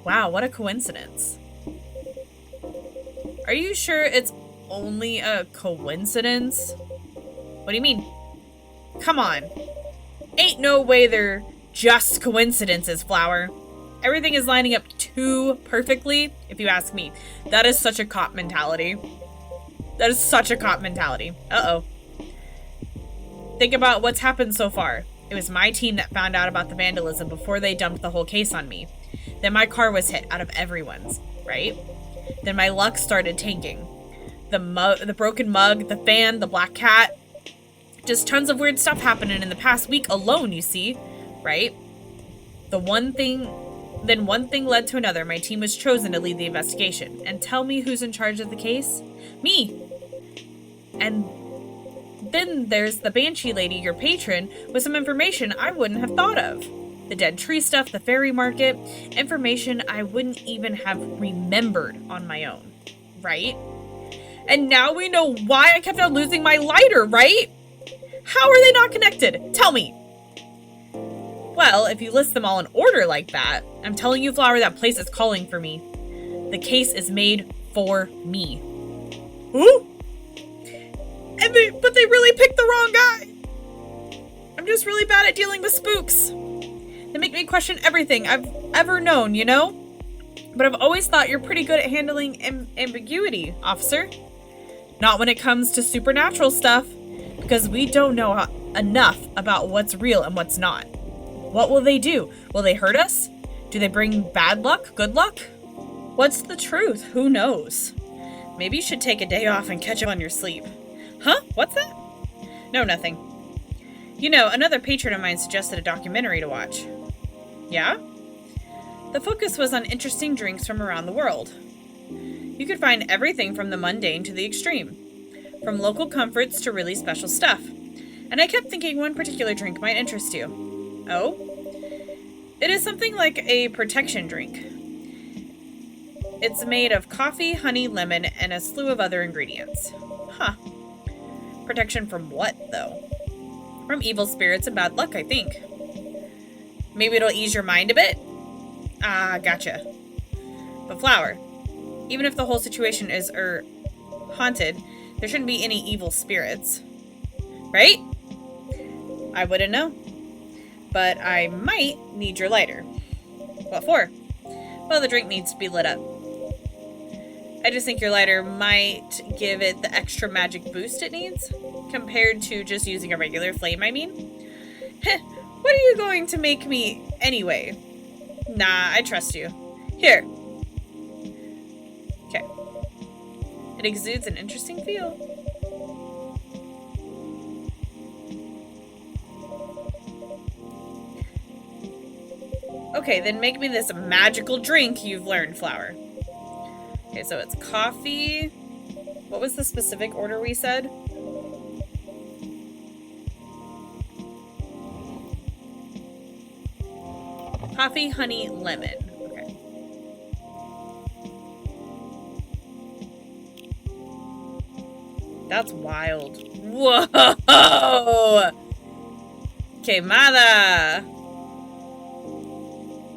Wow, what a coincidence. Are you sure it's only a coincidence? What do you mean? Come on. Ain't no way they're just coincidences, Flower. Everything is lining up too perfectly, if you ask me. That is such a cop mentality. That is such a cop mentality. Uh-oh. Think about what's happened so far. It was my team that found out about the vandalism before they dumped the whole case on me. Then my car was hit out of everyone's, right? Then my luck started tanking. The broken mug, the fan, the black cat. Just tons of weird stuff happening in the past week alone, you see, right? Then one thing led to another. My team was chosen to lead the investigation. And tell me who's in charge of the case? Me! And then there's the Banshee lady, your patron, with some information I wouldn't have thought of. The dead tree stuff, the fairy market, information I wouldn't even have remembered on my own, right? And now we know why I kept on losing my lighter, right? How are they not connected? Tell me. Well, if you list them all in order like that, I'm telling you, Flower, that place is calling for me. The case is made for me. Who? But they really picked the wrong guy. I'm just really bad at dealing with spooks. They make me question everything I've ever known, you know? But I've always thought you're pretty good at handling ambiguity, officer. Not when it comes to supernatural stuff, because we don't know enough about what's real and what's not. What will they do? Will they hurt us? Do they bring bad luck? Good luck? What's the truth? Who knows? Maybe you should take a day off and catch up on your sleep. Huh? What's that? No, nothing. You know, another patron of mine suggested a documentary to watch. Yeah? The focus was on interesting drinks from around the world. You could find everything from the mundane to the extreme. From local comforts to really special stuff. And I kept thinking one particular drink might interest you. Oh? It is something like a protection drink. It's made of coffee, honey, lemon, and a slew of other ingredients. Huh. Protection from what, though? From evil spirits and bad luck, I think. Maybe it'll ease your mind a bit? Ah, gotcha. But Flower, even if the whole situation is, haunted, there shouldn't be any evil spirits. Right? I wouldn't know. But I might need your lighter. What for? Well, the drink needs to be lit up. I just think your lighter might give it the extra magic boost it needs, compared to just using a regular flame, I mean. Heh, what are you going to make me anyway? Nah, I trust you. Here. Okay. It exudes an interesting feel. Okay, then make me this magical drink you've learned, Flower. Okay, so it's coffee. What was the specific order we said? Coffee, honey, lemon. Okay. That's wild. Whoa! Quemada!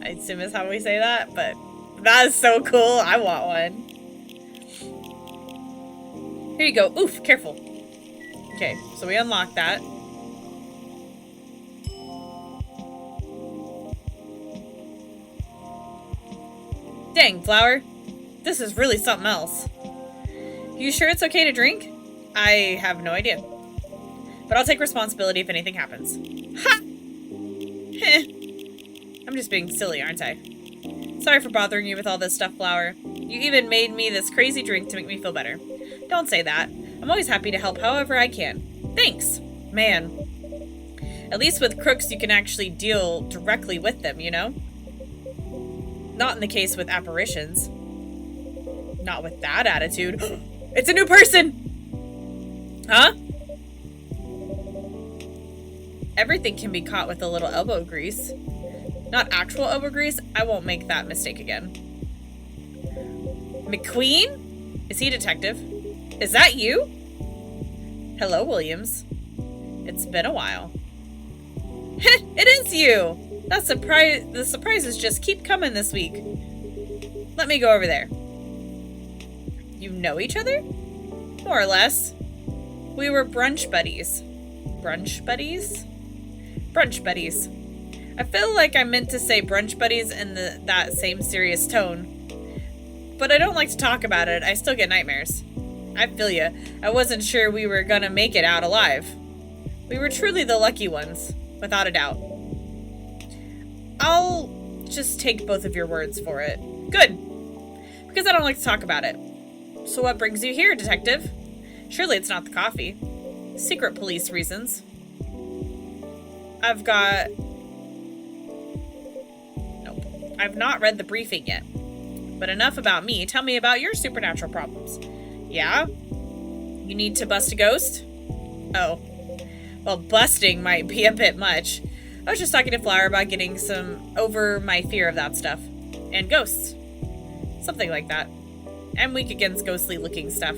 I assume is how we say that, but that is so cool. I want one. Here you go. Oof, careful. Okay, so we unlock that. Dang, Flower. This is really something else. You sure it's okay to drink? I have no idea. But I'll take responsibility if anything happens. Ha! Heh. I'm just being silly, aren't I? Sorry for bothering you with all this stuff, Flower. You even made me this crazy drink to make me feel better. Don't say that. I'm always happy to help however I can. Thanks! Man. At least with crooks you can actually deal directly with them, you know? Not in the case with apparitions. Not with that attitude. It's a new person! Huh? Everything can be caught with a little elbow grease. Not actual elbow grease. I won't make that mistake again. McQueen? Is he a detective? Is that you? Hello, Williams. It's been a while. Heh, it is you! The surprises just keep coming this week. Let me go over there. You know each other? More or less. We were brunch buddies. Brunch buddies? Brunch buddies. I feel like I meant to say brunch buddies in that same serious tone. But I don't like to talk about it. I still get nightmares. I feel ya. I wasn't sure we were gonna make it out alive. We were truly the lucky ones. Without a doubt. I'll just take both of your words for it. Good. Because I don't like to talk about it. So what brings you here, detective? Surely it's not the coffee. Secret police reasons. Nope. I've not read the briefing yet. But enough about me. Tell me about your supernatural problems. Yeah? You need to bust a ghost? Oh. Well, busting might be a bit much. I was just talking to Flower about getting over my fear of that stuff. And ghosts. Something like that. I'm weak against ghostly looking stuff.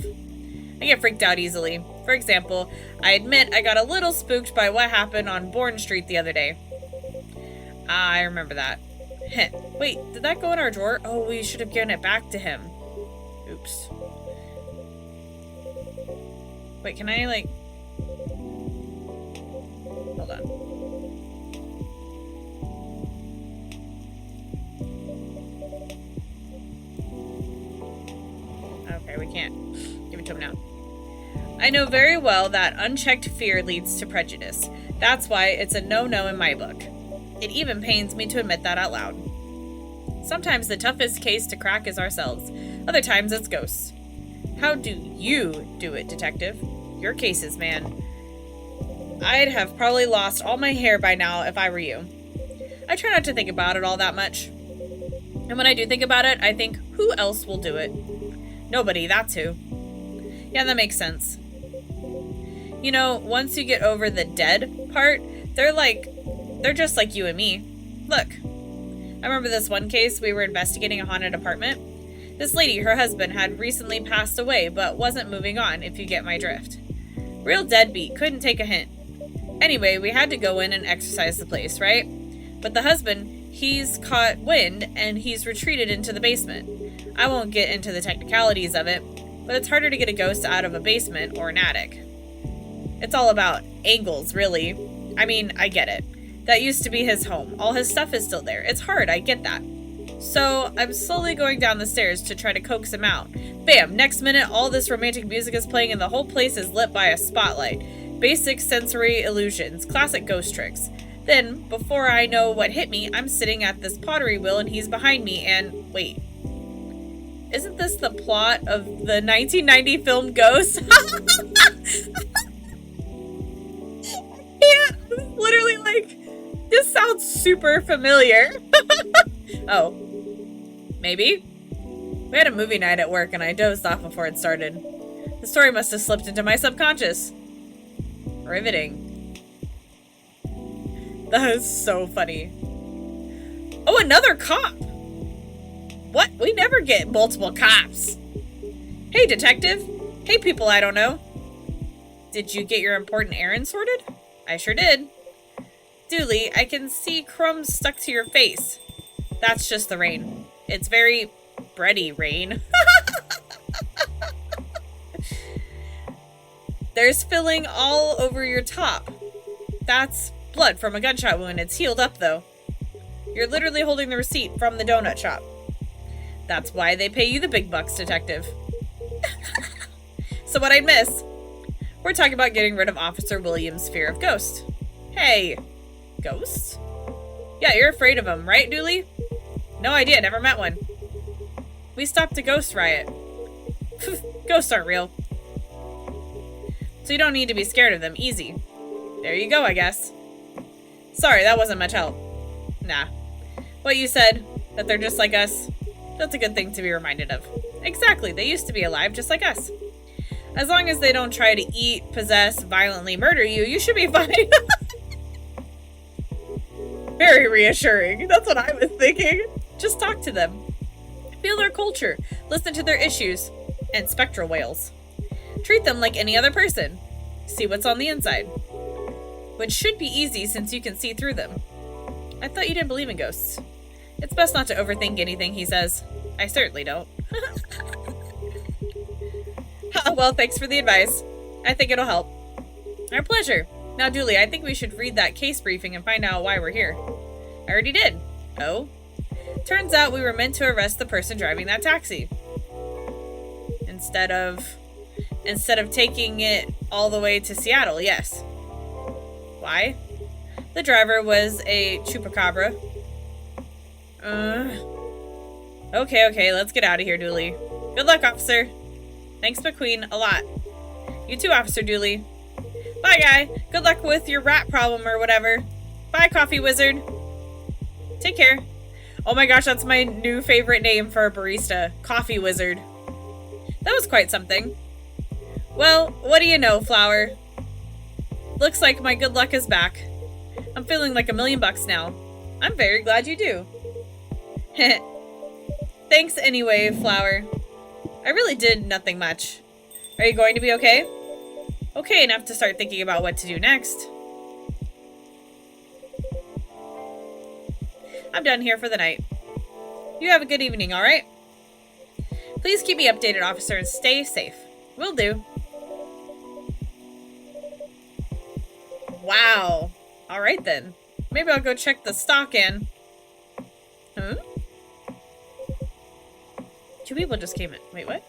I get freaked out easily. For example, I admit I got a little spooked by what happened on Bourne Street the other day. Ah, I remember that. Heh. Wait, did that go in our drawer? Oh, we should have given it back to him. Oops. Wait, can I, like... Hold on. Okay, we can't give it to him now. I know very well that unchecked fear leads to prejudice. That's why it's a no-no in my book. It even pains me to admit that out loud. Sometimes the toughest case to crack is ourselves. Other times it's ghosts. How do you do it, detective? Your cases, man. I'd have probably lost all my hair by now if I were you. I try not to think about it all that much. And when I do think about it, I think, who else will do it? Nobody, that's who. Yeah, that makes sense. You know, once you get over the dead part, they're just like you and me. Look, I remember this one case. We were investigating a haunted apartment. This lady, her husband, had recently passed away, but wasn't moving on, if you get my drift. Real deadbeat, couldn't take a hint. Anyway, we had to go in and exorcise the place, right? But the husband, he's caught wind, and he's retreated into the basement. I won't get into the technicalities of it, but it's harder to get a ghost out of a basement or an attic. It's all about angles, really. I mean, I get it. That used to be his home. All his stuff is still there. It's hard, I get that. So, I'm slowly going down the stairs to try to coax him out. Bam! Next minute, all this romantic music is playing and the whole place is lit by a spotlight. Basic sensory illusions. Classic ghost tricks. Then, before I know what hit me, I'm sitting at this pottery wheel and he's behind me and... Wait. Isn't this the plot of the 1990 film Ghost? Yeah, literally like, this sounds super familiar. Oh. Maybe? We had a movie night at work and I dozed off before it started. The story must have slipped into my subconscious. Riveting. That is so funny. Oh, another cop! What? We never get multiple cops. Hey, detective. Hey, people I don't know. Did you get your important errand sorted? I sure did. Dooley, I can see crumbs stuck to your face. That's just the rain. It's very bready rain. There's filling all over your top. That's blood from a gunshot wound. It's healed up, though. You're literally holding the receipt from the donut shop. That's why they pay you the big bucks, detective. So what'd I miss? We're talking about getting rid of Officer Williams' fear of ghosts. Hey, ghosts? Yeah, you're afraid of them, right, Dooley? No idea, never met one. We stopped a ghost riot. Ghosts aren't real. So you don't need to be scared of them, easy. There you go, I guess. Sorry, that wasn't much help. Nah. What you said, that they're just like us, that's a good thing to be reminded of. Exactly, they used to be alive just like us. As long as they don't try to eat, possess, violently murder you, you should be fine. Very reassuring. That's what I was thinking. Just talk to them. Feel their culture. Listen to their issues. And spectral whales. Treat them like any other person. See what's on the inside. Which should be easy since you can see through them. I thought you didn't believe in ghosts. It's best not to overthink anything he says. I certainly don't. Well, thanks for the advice. I think it'll help. Our pleasure. Now, Dooley, I think we should read that case briefing and find out why we're here. I already did. Oh? Turns out we were meant to arrest the person driving that taxi. Instead of taking it all the way to Seattle, yes. Why? The driver was a chupacabra. Okay, let's get out of here, Dooley. Good luck, officer. Thanks, McQueen, a lot. You too, Officer Dooley. Bye, guy. Good luck with your rat problem or whatever. Bye, Coffee Wizard. Take care. Oh my gosh, that's my new favorite name for a barista. Coffee Wizard. That was quite something. Well, what do you know, Flower? Looks like my good luck is back. I'm feeling like $1,000,000 now. I'm very glad you do. Thanks anyway, Flower. I really did nothing much. Are you going to be okay? Okay enough to start thinking about what to do next. I'm done here for the night. You have a good evening, alright? Please keep me updated, officer, and stay safe. Will do. Wow. Alright then. Maybe I'll go check the stock in. Huh? 2 people just came in. Wait, what?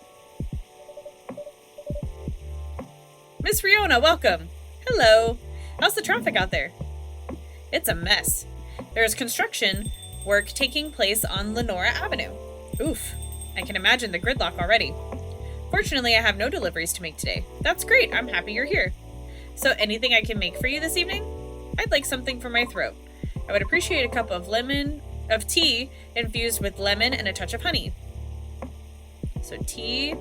Miss Riona, welcome. Hello. How's the traffic out there? It's a mess. There's construction work taking place on Lenora Avenue. Oof. I can imagine the gridlock already. Fortunately, I have no deliveries to make today. That's great. I'm happy you're here. So, anything I can make for you this evening? I'd like something for my throat. I would appreciate a cup of tea infused with lemon and a touch of honey. So, tea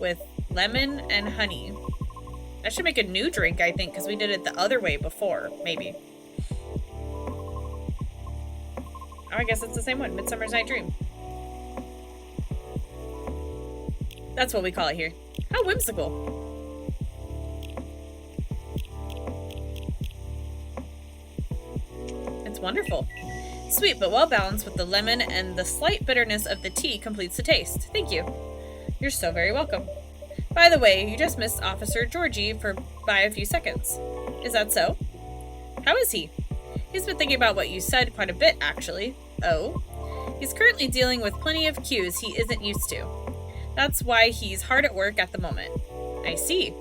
with lemon and honey. That should make a new drink, I think, because we did it the other way before, maybe. Oh, I guess it's the same one. Midsummer's Night Dream. That's what we call it here. How whimsical. It's wonderful. Sweet but well balanced with the lemon, and the slight bitterness of the tea completes the taste. Thank you. You're so very welcome. By the way, you just missed Officer Georgie by a few seconds. Is that so? How is he? He's been thinking about what you said quite a bit, actually. Oh? He's currently dealing with plenty of cues he isn't used to. That's why he's hard at work at the moment. I see.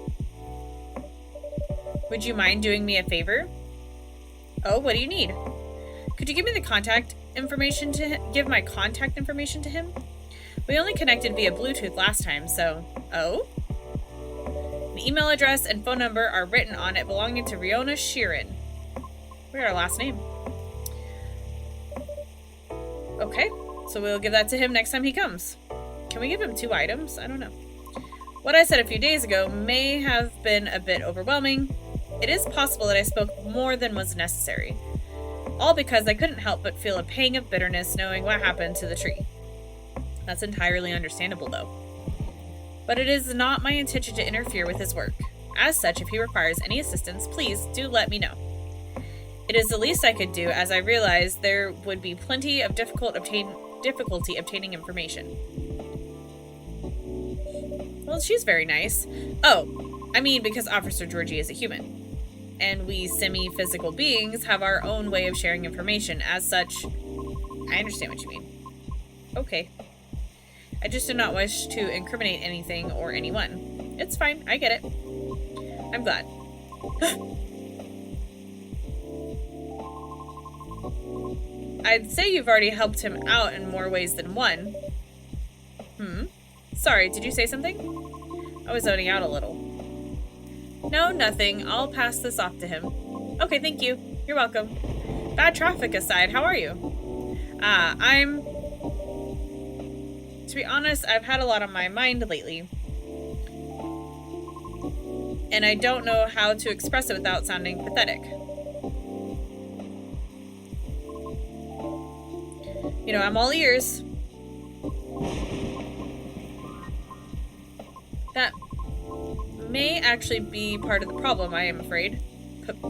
Would you mind doing me a favor? Oh, what do you need? Could you give me the contact information give my contact information to him? We only connected via Bluetooth last time, so... Oh? The email address and phone number are written on it, belonging to Riona Sheeran. We got our last name. Okay, so we'll give that to him next time he comes. Can we give him 2 items? I don't know. What I said a few days ago may have been a bit overwhelming. It is possible that I spoke more than was necessary. All because I couldn't help but feel a pang of bitterness knowing what happened to the tree. That's entirely understandable, though. But it is not my intention to interfere with his work. As such, if he requires any assistance, please do let me know. It is the least I could do, as I realize there would be plenty of difficulty obtaining information. Well, she's very nice. Oh, I mean because Officer Georgie is a human. And we semi-physical beings have our own way of sharing information. As such, I understand what you mean. Okay. I just do not wish to incriminate anything or anyone. It's fine. I get it. I'm glad. I'd say you've already helped him out in more ways than one. Sorry, did you say something? I was zoning out a little. No, nothing. I'll pass this off to him. Okay, thank you. You're welcome. Bad traffic aside, how are you? To be honest, I've had a lot on my mind lately. And I don't know how to express it without sounding pathetic. You know, I'm all ears. That may actually be part of the problem, I am afraid.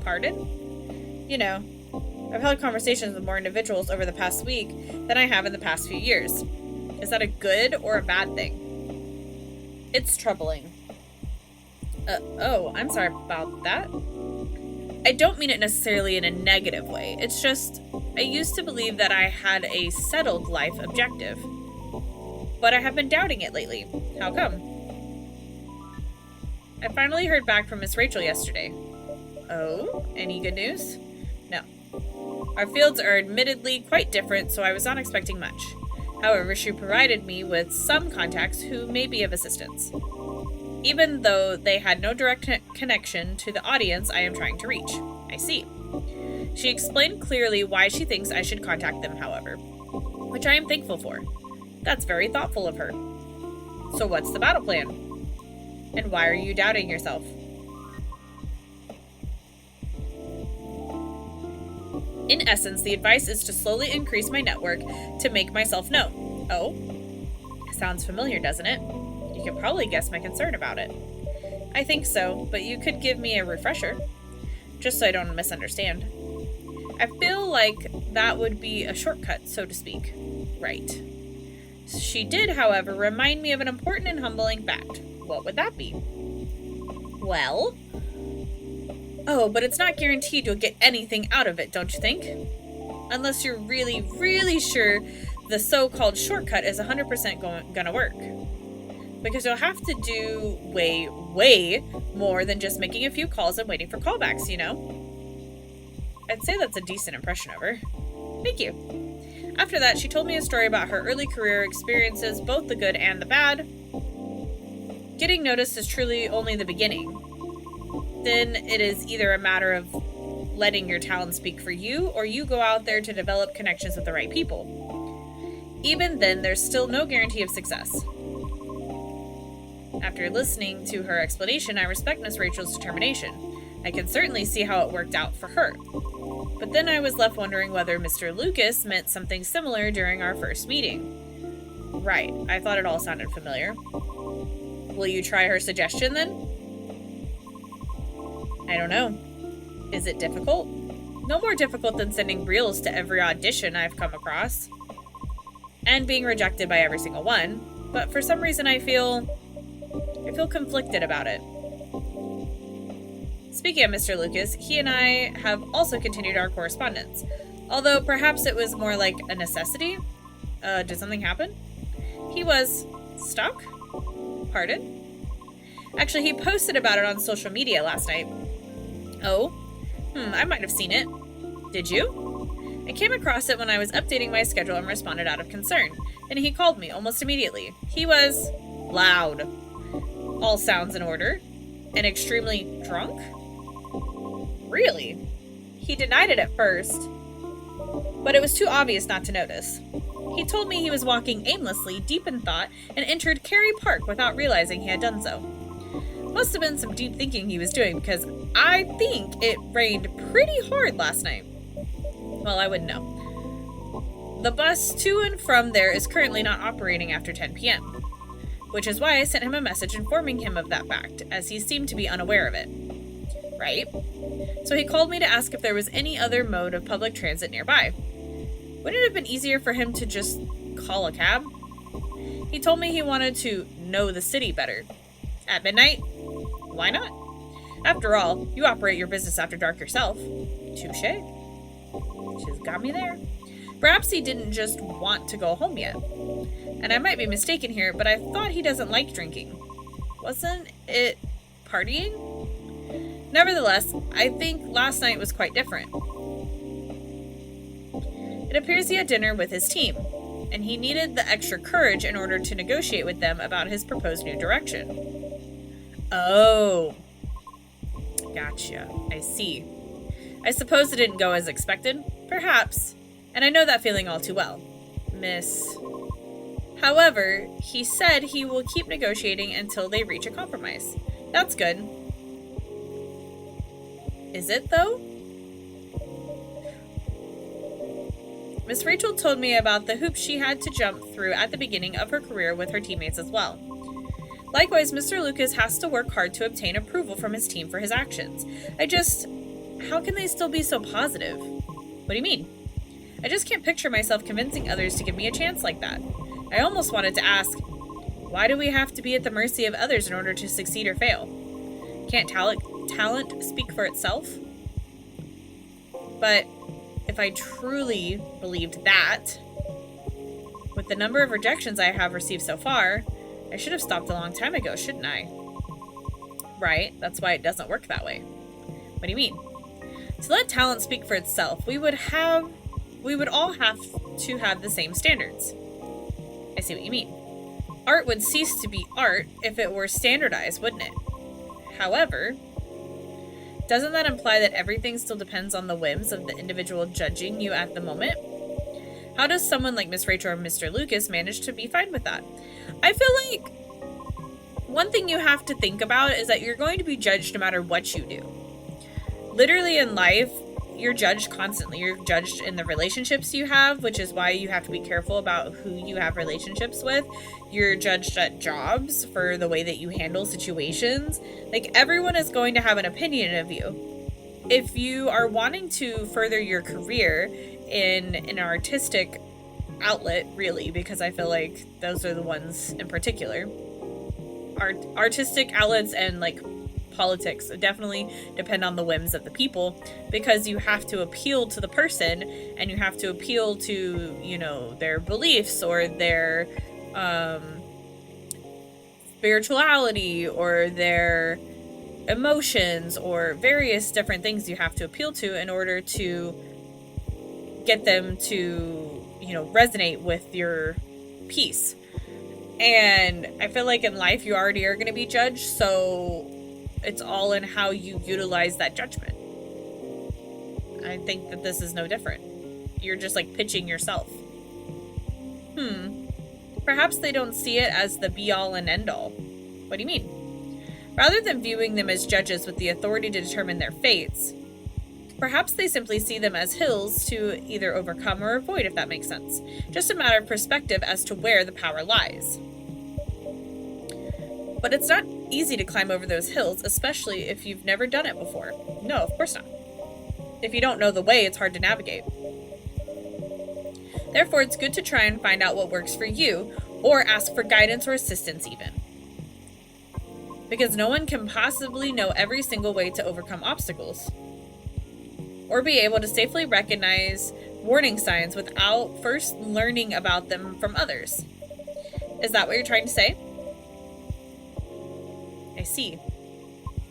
Pardon? You know, I've held conversations with more individuals over the past week than I have in the past few years. Is that a good or a bad thing? It's troubling. Oh, I'm sorry about that. I don't mean it necessarily in a negative way. It's just, I used to believe that I had a settled life objective. But I have been doubting it lately. How come? I finally heard back from Miss Rachel yesterday. Oh, any good news? No. Our fields are admittedly quite different, so I was not expecting much. However, she provided me with some contacts who may be of assistance, even though they had no direct connection to the audience I am trying to reach. I see. She explained clearly why she thinks I should contact them, however, which I am thankful for. That's very thoughtful of her. So what's the battle plan? And why are you doubting yourself? In essence, the advice is to slowly increase my network to make myself known. Oh? Sounds familiar, doesn't it? You can probably guess my concern about it. I think so, but you could give me a refresher, just so I don't misunderstand. I feel like that would be a shortcut, so to speak. Right. She did, however, remind me of an important and humbling fact. What would that be? Well? Oh, but it's not guaranteed you'll get anything out of it, don't you think? Unless you're really, really sure the so-called shortcut is 100% gonna work. Because you'll have to do way, way more than just making a few calls and waiting for callbacks, you know? I'd say that's a decent impression of her. Thank you. After that, she told me a story about her early career experiences, both the good and the bad. Getting noticed is truly only the beginning. Then it is either a matter of letting your talent speak for you, or you go out there to develop connections with the right people. Even then, there's still no guarantee of success. After listening to her explanation, I respect Miss Rachel's determination. I can certainly see how it worked out for her. But then I was left wondering whether Mr. Lucas meant something similar during our first meeting. Right, I thought it all sounded familiar. Will you try her suggestion then? I don't know. Is it difficult? No more difficult than sending reels to every audition I've come across. And being rejected by every single one. But for some reason I feel conflicted about it. Speaking of Mr. Lucas, he and I have also continued our correspondence. Although perhaps it was more like a necessity. Did something happen? He was stuck? Pardon? Actually, he posted about it on social media last night. Oh? I might have seen it. Did you? I came across it when I was updating my schedule and responded out of concern. Then he called me almost immediately. He was loud. All sounds in order. And extremely drunk? Really? He denied it at first, but it was too obvious not to notice. He told me he was walking aimlessly, deep in thought, and entered Cary Park without realizing he had done so. Must have been some deep thinking he was doing, because I think it rained pretty hard last night. Well, I wouldn't know. The bus to and from there is currently not operating after 10 p.m., which is why I sent him a message informing him of that fact, as he seemed to be unaware of it. Right? So he called me to ask if there was any other mode of public transit nearby. Wouldn't it have been easier for him to just call a cab? He told me he wanted to know the city better. At midnight? Why not? After all, you operate your business after dark yourself. Touché. She's got me there. Perhaps he didn't just want to go home yet. And I might be mistaken here, but I thought he doesn't like drinking. Wasn't it partying? Nevertheless, I think last night was quite different. It appears he had dinner with his team, and he needed the extra courage in order to negotiate with them about his proposed new direction. Oh. Gotcha. I see. I suppose it didn't go as expected? Perhaps. And I know that feeling all too well. Miss. However, he said he will keep negotiating until they reach a compromise. That's good. Is it, though? Miss Rachel told me about the hoops she had to jump through at the beginning of her career with her teammates as well. Likewise, Mr. Lucas has to work hard to obtain approval from his team for his actions. How can they still be so positive? What do you mean? I just can't picture myself convincing others to give me a chance like that. I almost wanted to ask, why do we have to be at the mercy of others in order to succeed or fail? Can't talent speak for itself? But if I truly believed that, with the number of rejections I have received so far, I should have stopped a long time ago, shouldn't I? Right, that's why it doesn't work that way. What do you mean? To let talent speak for itself, we would all have to have the same standards. I see what you mean. Art would cease to be art if it were standardized, wouldn't it? However, doesn't that imply that everything still depends on the whims of the individual judging you at the moment? How does someone like Miss Rachel or Mr. Lucas manage to be fine with that? I feel like one thing you have to think about is that you're going to be judged no matter what you do. Literally in life, you're judged constantly. You're judged in the relationships you have, which is why you have to be careful about who you have relationships with. You're judged at jobs for the way that you handle situations. Like, everyone is going to have an opinion of you. If you are wanting to further your career in an artistic outlet, really, because I feel like those are the ones in particular, artistic outlets and like politics definitely depend on the whims of the people, because you have to appeal to the person and you have to appeal to, you know, their beliefs or their spirituality or their emotions or various different things you have to appeal to in order to get them to, you know, resonate with your piece. And I feel like in life you already are going to be judged, so it's all in how you utilize that judgment. I think that this is no different. You're just like pitching yourself. Perhaps they don't see it as the be-all and end-all. What do you mean? Rather than viewing them as judges with the authority to determine their fates, perhaps they simply see them as hills to either overcome or avoid, if that makes sense. Just a matter of perspective as to where the power lies. But it's not easy to climb over those hills, especially if you've never done it before. No, of course not. If you don't know the way, it's hard to navigate. Therefore, it's good to try and find out what works for you, or ask for guidance or assistance even. Because no one can possibly know every single way to overcome obstacles, or be able to safely recognize warning signs without first learning about them from others. Is that what you're trying to say? I see.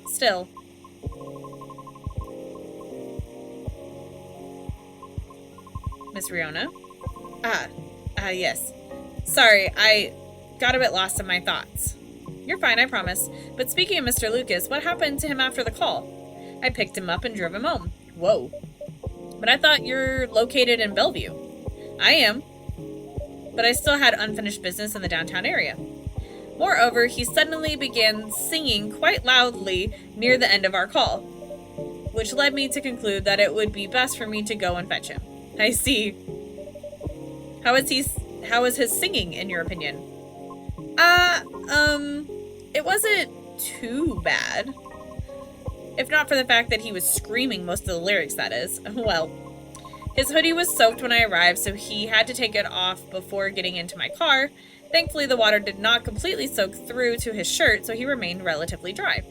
Still. Miss Riona? Yes. Sorry, I got a bit lost in my thoughts. You're fine, I promise. But speaking of Mr. Lucas, what happened to him after the call? I picked him up and drove him home. Whoa. But I thought you're located in Bellevue. I am. But I still had unfinished business in the downtown area. Moreover, he suddenly began singing quite loudly near the end of our call, which led me to conclude that it would be best for me to go and fetch him. I see. How is his singing, in your opinion? It wasn't too bad. If not for the fact that he was screaming most of the lyrics, that is. Well, his hoodie was soaked when I arrived, so he had to take it off before getting into my car. Thankfully, the water did not completely soak through to his shirt, so he remained relatively dry.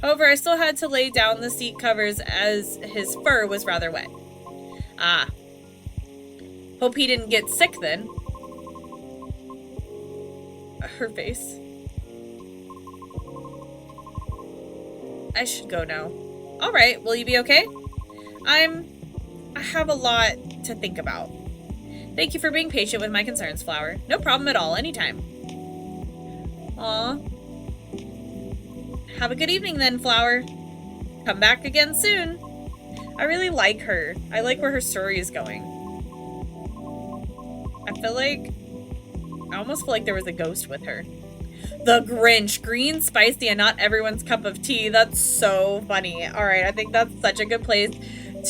However, I still had to lay down the seat covers as his fur was rather wet. Ah. Hope he didn't get sick then. Her face. I should go now. Alright, will you be okay? I have a lot to think about. Thank you for being patient with my concerns, Flower. No problem at all, anytime. Aw. Have a good evening then, Flower. Come back again soon. I really like her. I like where her story is going. I almost feel like there was a ghost with her. The Grinch. Green, spicy, and not everyone's cup of tea. That's so funny. Alright, I think that's such a good place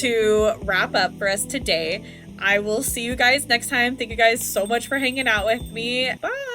to wrap up for us today. I will see you guys next time. Thank you guys so much for hanging out with me. Bye!